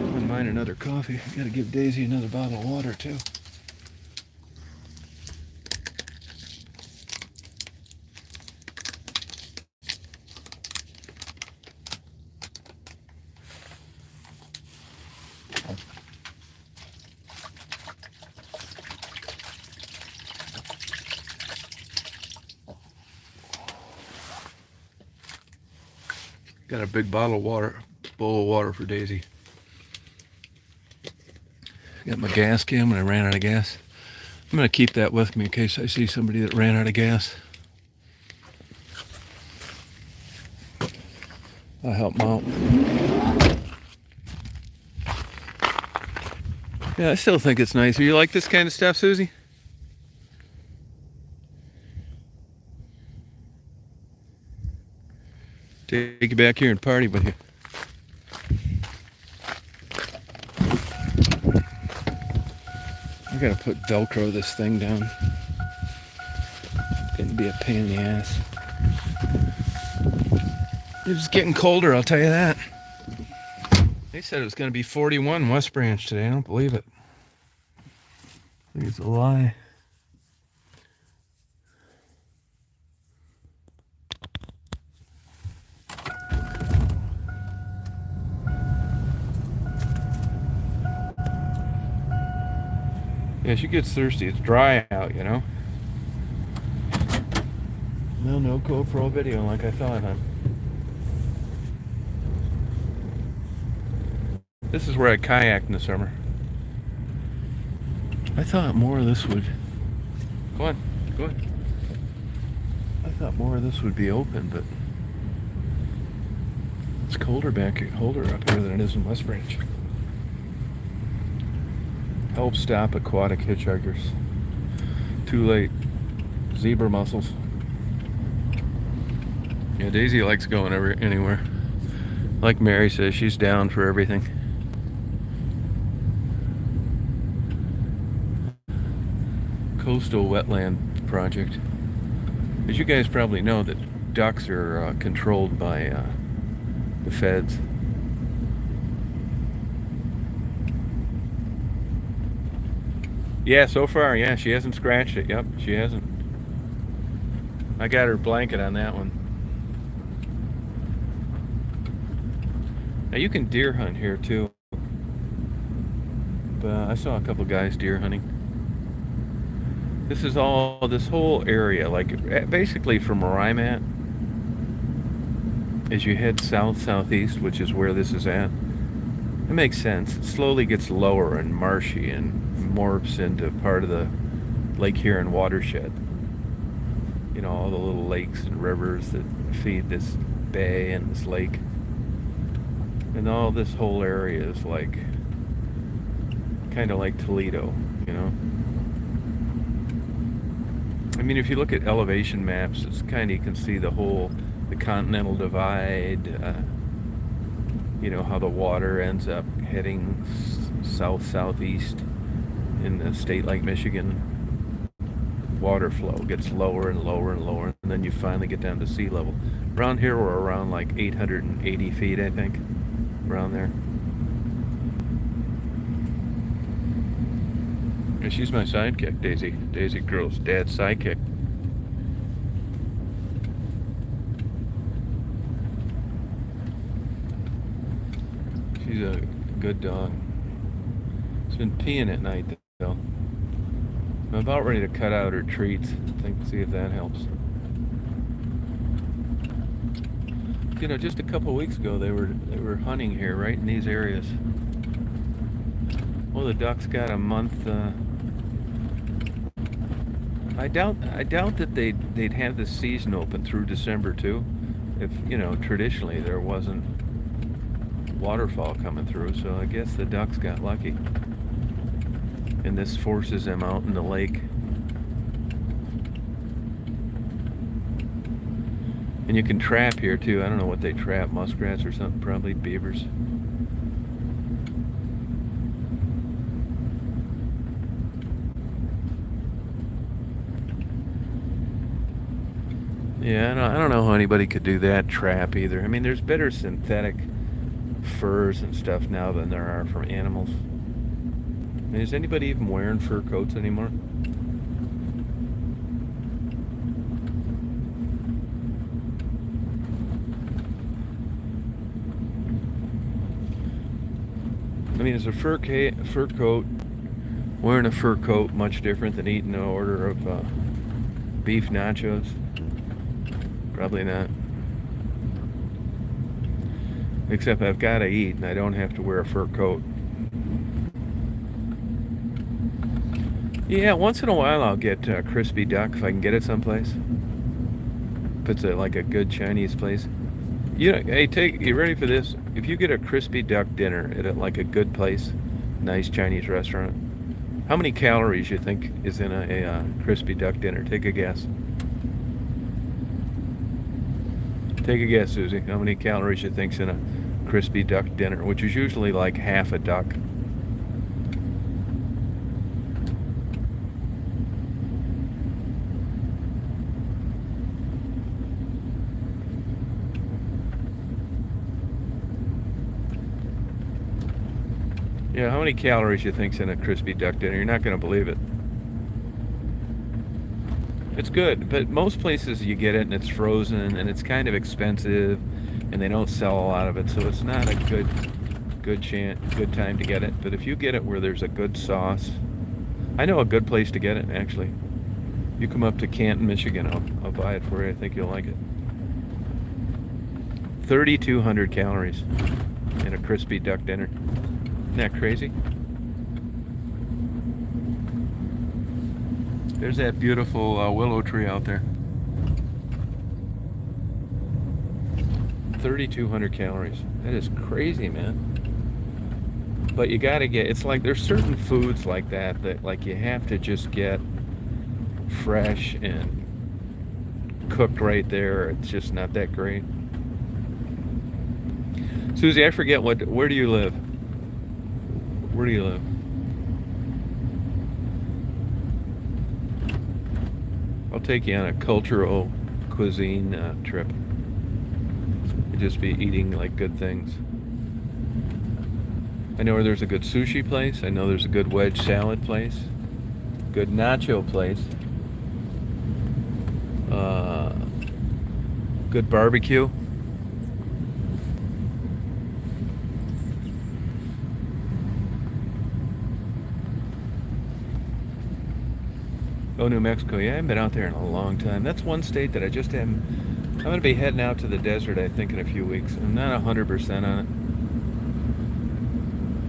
wouldn't mind another coffee. I gotta give Daisy another bottle of water, too. Got a big bottle of water, bowl of water for Daisy. Got my gas can when I ran out of gas. I'm gonna keep that with me in case I see somebody that ran out of gas. I'll help them out. Yeah, I still think it's nice. You like this kind of stuff, Susie? Take you back here and party with you. I gotta put Velcro this thing down. It's gonna be a pain in the ass. It's getting colder, I'll tell you that. They said it was gonna be 41 West Branch today. I don't believe it. I think it's a lie. Yeah, she gets thirsty. It's dry out, you know. No GoPro video like I thought, huh? This is where I kayaked in the summer. I thought more of this would... Go on. I thought more of this would be open, but... It's colder up here than it is in West Branch. Help stop aquatic hitchhikers. Too late. Zebra mussels. Yeah, Daisy likes going anywhere. Like Mary says, she's down for everything. Coastal wetland project. As you guys probably know, that ducks are controlled by the feds. Yeah, so far, yeah, she hasn't scratched it. Yep, she hasn't. I got her blanket on that one. Now you can deer hunt here too. But I saw a couple guys deer hunting. This whole area, like basically from where I'm at, as you head southeast, which is where this is at, it makes sense. It slowly gets lower and marshy and morphs into part of the Lake Huron watershed. You know, all the little lakes and rivers that feed this bay and this lake. And all this whole area is like, kind of like Toledo, you know? I mean, if you look at elevation maps, it's kind of, you can see the Continental Divide, you know, how the water ends up heading southeast in a state like Michigan. Water flow gets lower and lower and lower, and then you finally get down to sea level. Around here, we're around like 880 feet, I think, around there. And she's my sidekick, Daisy. Daisy Girl's dad's sidekick. She's a good dog. She's been peeing at night, though. I'm about ready to cut out her treats. See if that helps. You know, just a couple weeks ago, they were hunting here, right in these areas. Well, the ducks got a month. I doubt that they'd have the season open through December too, if, you know, traditionally there wasn't waterfall coming through. So I guess the ducks got lucky, and this forces them out in the lake. And you can trap here too. I don't know what they trap, muskrats or something, probably beavers. Yeah, I don't know how anybody could do that trap either. I mean, there's better synthetic furs and stuff now than there are from animals. I mean, is anybody even wearing fur coats anymore? I mean, is a fur coat, wearing a fur coat, much different than eating an order of beef nachos? Probably not. Except I've got to eat and I don't have to wear a fur coat. Yeah, once in a while I'll get crispy duck if I can get it someplace. If it's like a good Chinese place. You know, hey, you ready for this? If you get a crispy duck dinner at like a good place, nice Chinese restaurant, how many calories you think is in a crispy duck dinner? Take a guess. Take a guess, Susie. How many calories you think's in a crispy duck dinner, which is usually like half a duck? Yeah, how many calories you think's in a crispy duck dinner? You're not going to believe it. It's good, but most places you get it and it's frozen and it's kind of expensive, and they don't sell a lot of it, so it's not a good time to get it. But if you get it where there's a good sauce, I know a good place to get it actually. You come up to Canton, Michigan, I'll buy it for you. I think you'll like it. 3,200 calories in a crispy duck dinner. Isn't that crazy? There's that beautiful willow tree out there. 3,200 calories. That is crazy, man. But you gotta get, it's like there's certain foods like that that like you have to just get fresh and cooked right there. It's just not that great. Susie, I forget where do you live? Where do you live? I'll take you on a cultural cuisine trip. You'll just be eating like good things. I know where there's a good sushi place. I know there's a good wedge salad place. Good nacho place. Uh, Good barbecue. Oh, New Mexico. Yeah, I haven't been out there in a long time. That's one state that I just haven't. I'm going to be heading out to the desert, I think, in a few weeks. I'm not 100% on it.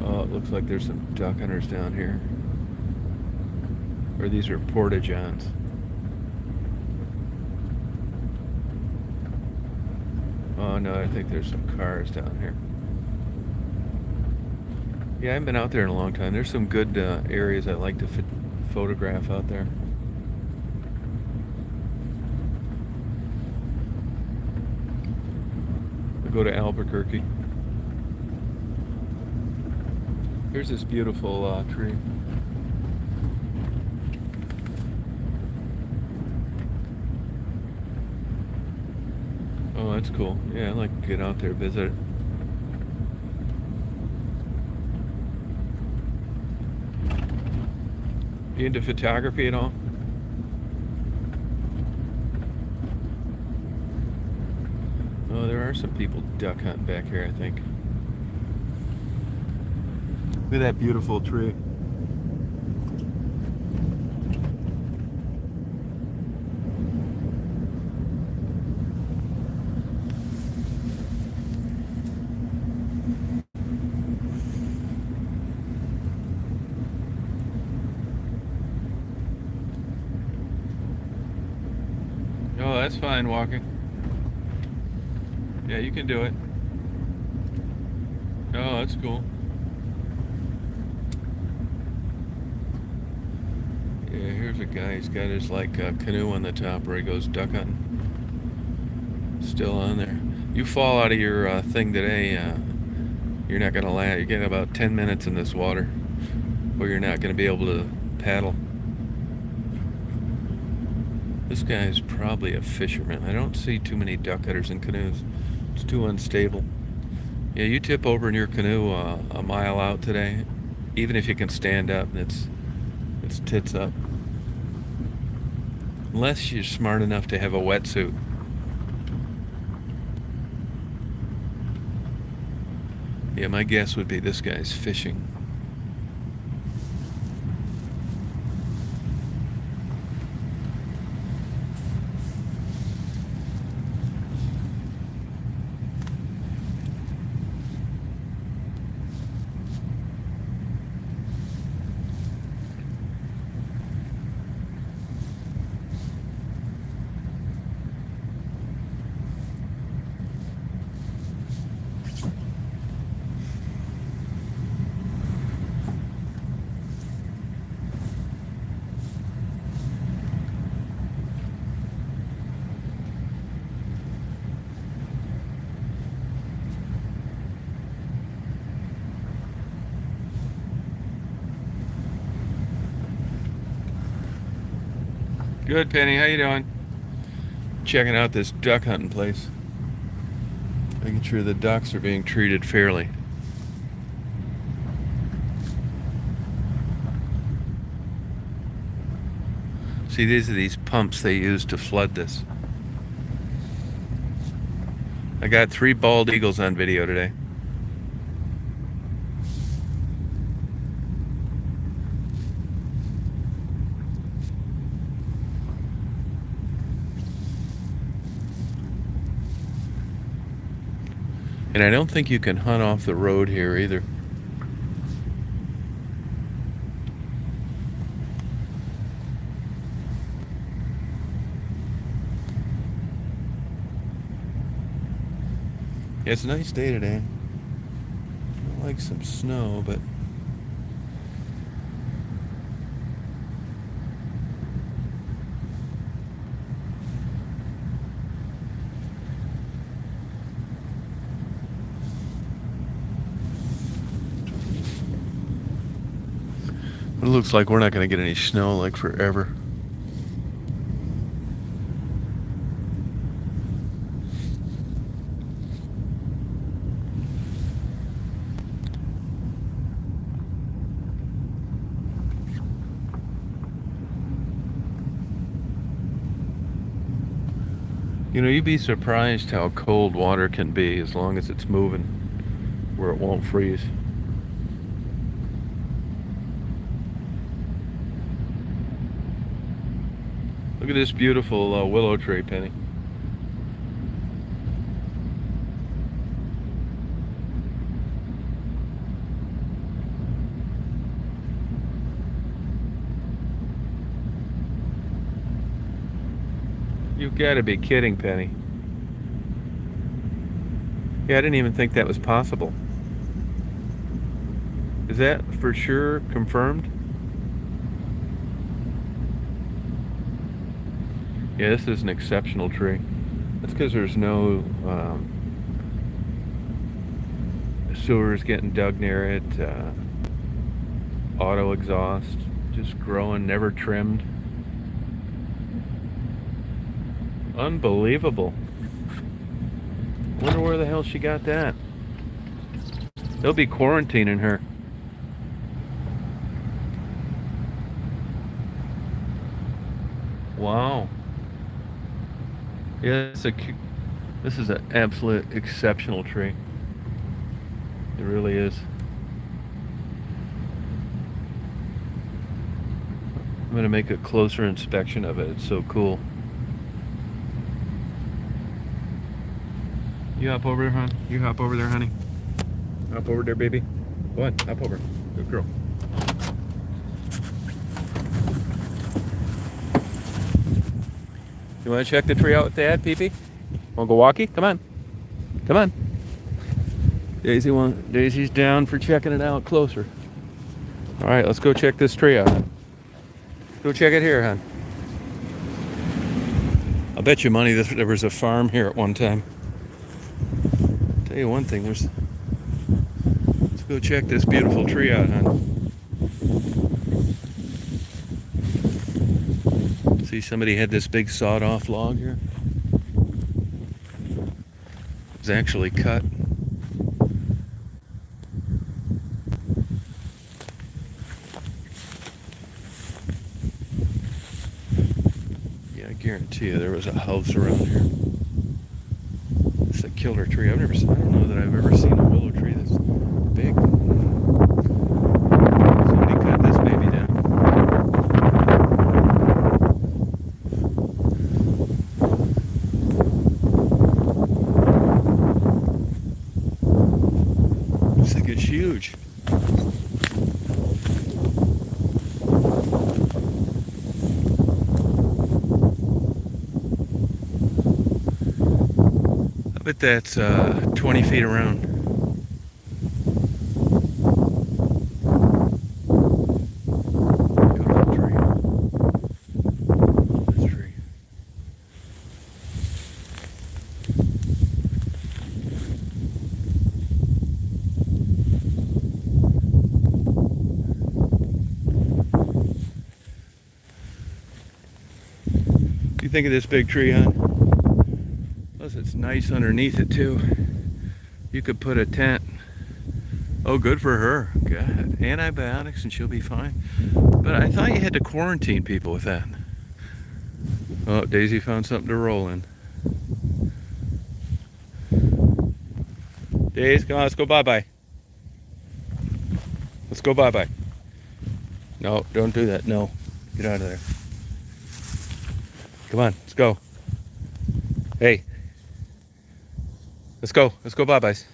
Oh, it looks like there's some duck hunters down here. Or these are porta-johns. Oh, no, I think there's some cars down here. Yeah, I haven't been out there in a long time. There's some good areas I like to photograph out there. I go to Albuquerque. Here's this beautiful tree. Oh, that's cool. Yeah, I like to get out there, visit it. You into photography at all? Oh, there are some people duck hunting back here, I think. Look at that beautiful tree. Oh, that's fine walking. Yeah, you can do it. Oh, that's cool. Yeah, here's a guy. He's got his like canoe on the top where he goes duck hunting. Still on there. You fall out of your thing today, you're not gonna land. You're getting about 10 minutes in this water, or you're not gonna be able to paddle. This guy is probably a fisherman. I don't see too many duck hunters in canoes. It's too unstable. Yeah, you tip over in your canoe a mile out today, even if you can stand up, and it's tits up. Unless you're smart enough to have a wetsuit. Yeah, my guess would be this guy's fishing. Good, Penny. How you doing? Checking out this duck hunting place. Making sure the ducks are being treated fairly. See, these are these pumps they use to flood this. I got 3 bald eagles on video today. And I don't think you can hunt off the road here either. Yeah, it's a nice day today. I like some snow, but looks like we're not going to get any snow like forever. You know, you'd be surprised how cold water can be as long as it's moving, where it won't freeze. Look at this beautiful willow tree, Penny. You've got to be kidding, Penny. Yeah, I didn't even think that was possible. Is that for sure confirmed? Yeah, this is an exceptional tree. That's because there's no sewers getting dug near it, auto exhaust, just growing, never trimmed. Unbelievable. Wonder where the hell she got that. They'll be quarantining her. Wow. Yeah, this is an absolute exceptional tree. It really is. I'm going to make a closer inspection of it. It's so cool. You hop over there, hon. You hop over there, honey. Hop over there, baby. Go on, hop over. Good girl. You want to check the tree out with Dad, Pee-Pee? Want to go walkie? Come on. Come on. Daisy's down for checking it out closer. All right, let's go check this tree out. Go check it here, hon. I'll bet you money there was a farm here at one time. Tell you one thing, let's go check this beautiful tree out, hon. See, somebody had this big sawed-off log here. It was actually cut. Yeah, I guarantee you there was a house around here. It's a killer tree. I don't know that I've ever seen a willow tree that's big. Somebody cut this baby down. This thing is huge. I bet that's 20 feet around. What do you think of this big tree, hon? Plus it's nice underneath it too. You could put a tent. Oh, good for her. God, antibiotics and she'll be fine. But I thought you had to quarantine people with that. Oh, Daisy found something to roll in. Daisy, come on, let's go bye-bye. Let's go bye-bye. No, don't do that. No. Get out of there. Come on, let's go. Hey. Let's go. Let's go bye-byes.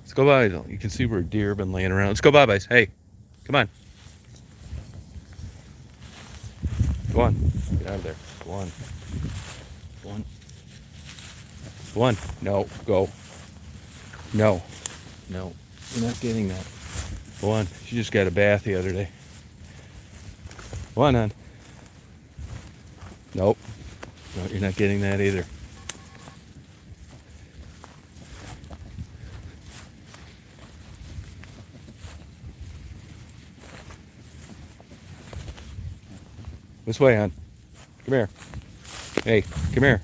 Let's go bye. You can see where deer have been laying around. Let's go bye-byes. Hey, come on. Go on. Get out of there. Go on. Go on. Go on. No, go. No. No. You're not getting that. Go on. She just got a bath the other day. Go on, hon. Nope. No, you're not getting that either. This way, hon. Come here. Hey, come here.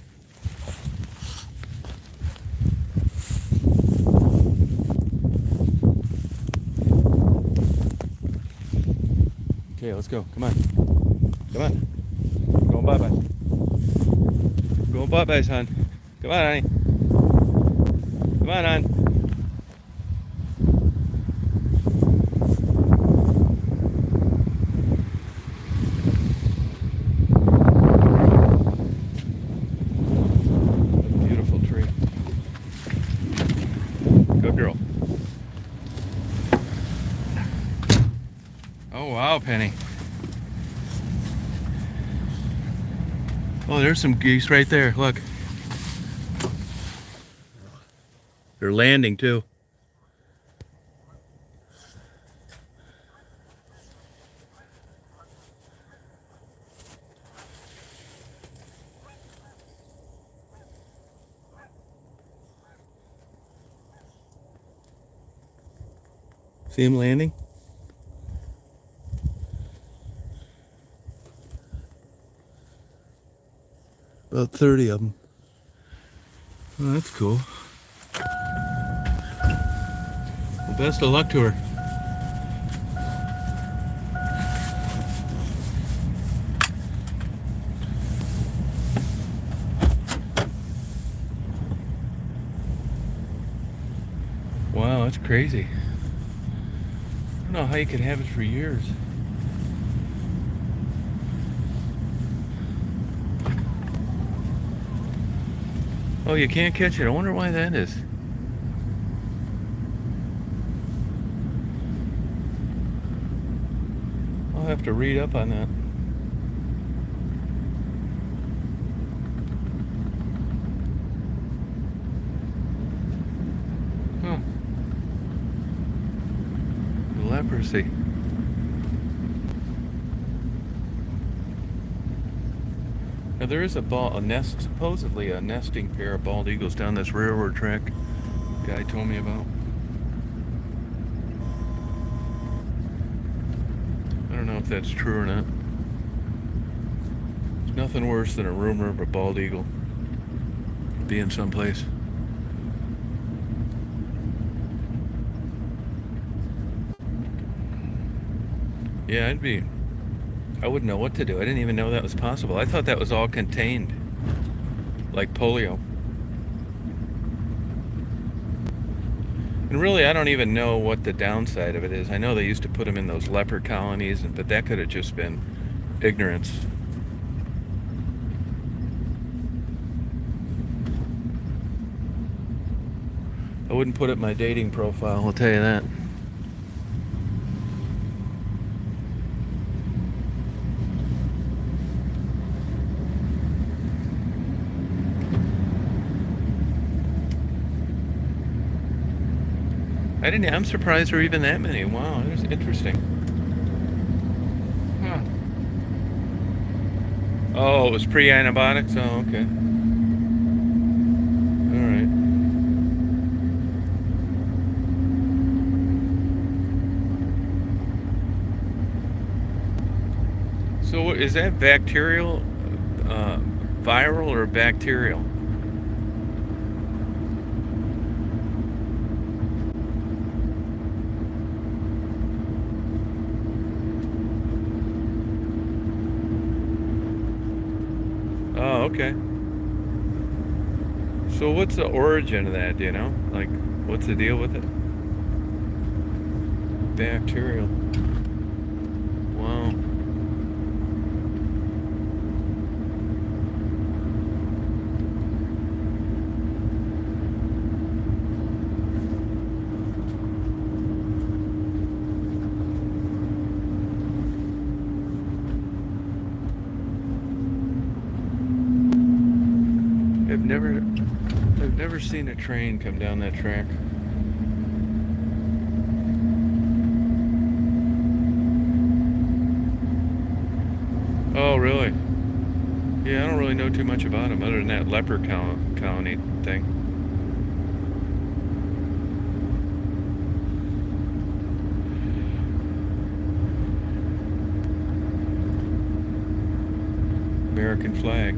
Okay, let's go. Come on. Come on. Going bye-bye. Going bye-bye, son. Come on, honey. Come on, hon. Beautiful tree. Good girl. Oh, wow, Penny. Oh, there's some geese right there. Look. They're landing, too. See them landing? About 30 of them. Oh, that's cool. Well, best of luck to her. Wow, that's crazy. I don't know how you could have it for years. Oh, you can't catch it. I wonder why that is. I'll have to read up on that. Huh. Leprosy. Now there is a nest, supposedly a nesting pair of bald eagles down this railroad track. Guy told me about. I don't know if that's true or not. There's nothing worse than a rumor of a bald eagle being someplace. Yeah, I wouldn't know what to do. I didn't even know that was possible. I thought that was all contained, like polio. And really, I don't even know what the downside of it is. I know they used to put them in those leper colonies, but that could have just been ignorance. I wouldn't put it in my dating profile, I'll tell you that. I'm surprised there are even that many. Wow, that's interesting. Huh. Oh, it was pre-antibiotics? Oh, okay. Alright. So is that bacterial, viral, or bacterial? Oh, okay. So what's the origin of that, do you know? Like, what's the deal with it? Bacterial. Wow. I've never seen a train come down that track. Oh, really? Yeah, I don't really know too much about them other than that leper colony thing. American flag.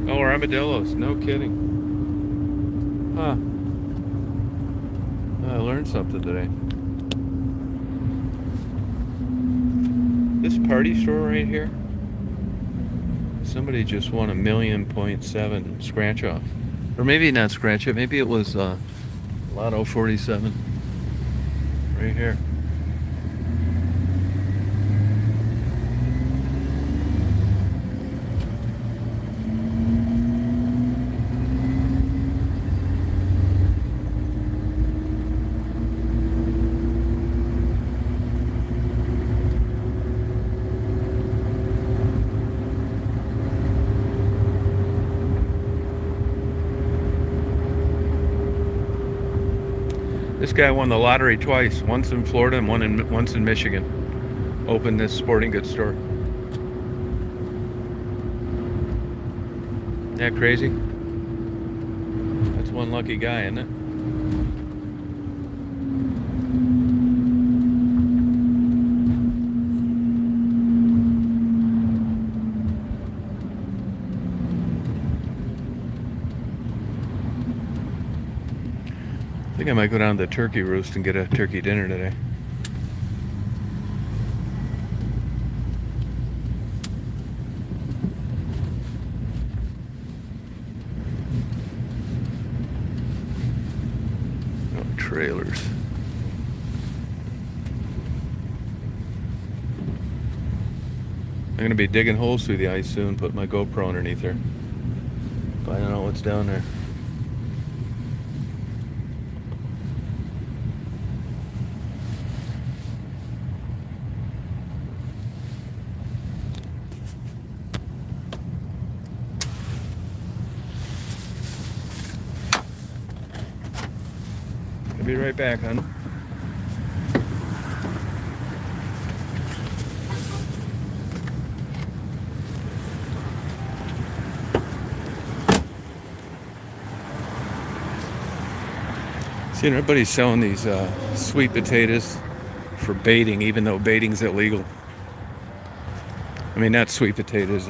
Oh, armadillos. No kidding. Huh. I learned something today. This party store right here, somebody just won $1.7 million scratch off. Or maybe not scratch it, maybe it was Lotto 47. Right here. This guy won the lottery twice, once in Florida and once in Michigan. Opened this sporting goods store. Isn't that crazy? That's one lucky guy, isn't it? I think I might go down to the Turkey Roost and get a turkey dinner today. Oh, trailers. I'm gonna be digging holes through the ice soon, put my GoPro underneath there. Finding out what's down there. I'll be right back, hon. See, everybody's selling these sweet potatoes for baiting, even though baiting's illegal. I mean, not sweet potatoes,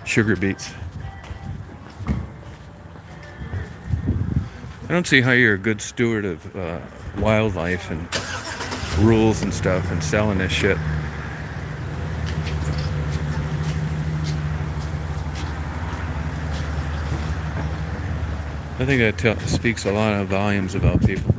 sugar beets. I don't see how you're a good steward of wildlife and rules and stuff and selling this shit. I think that speaks a lot of volumes about people.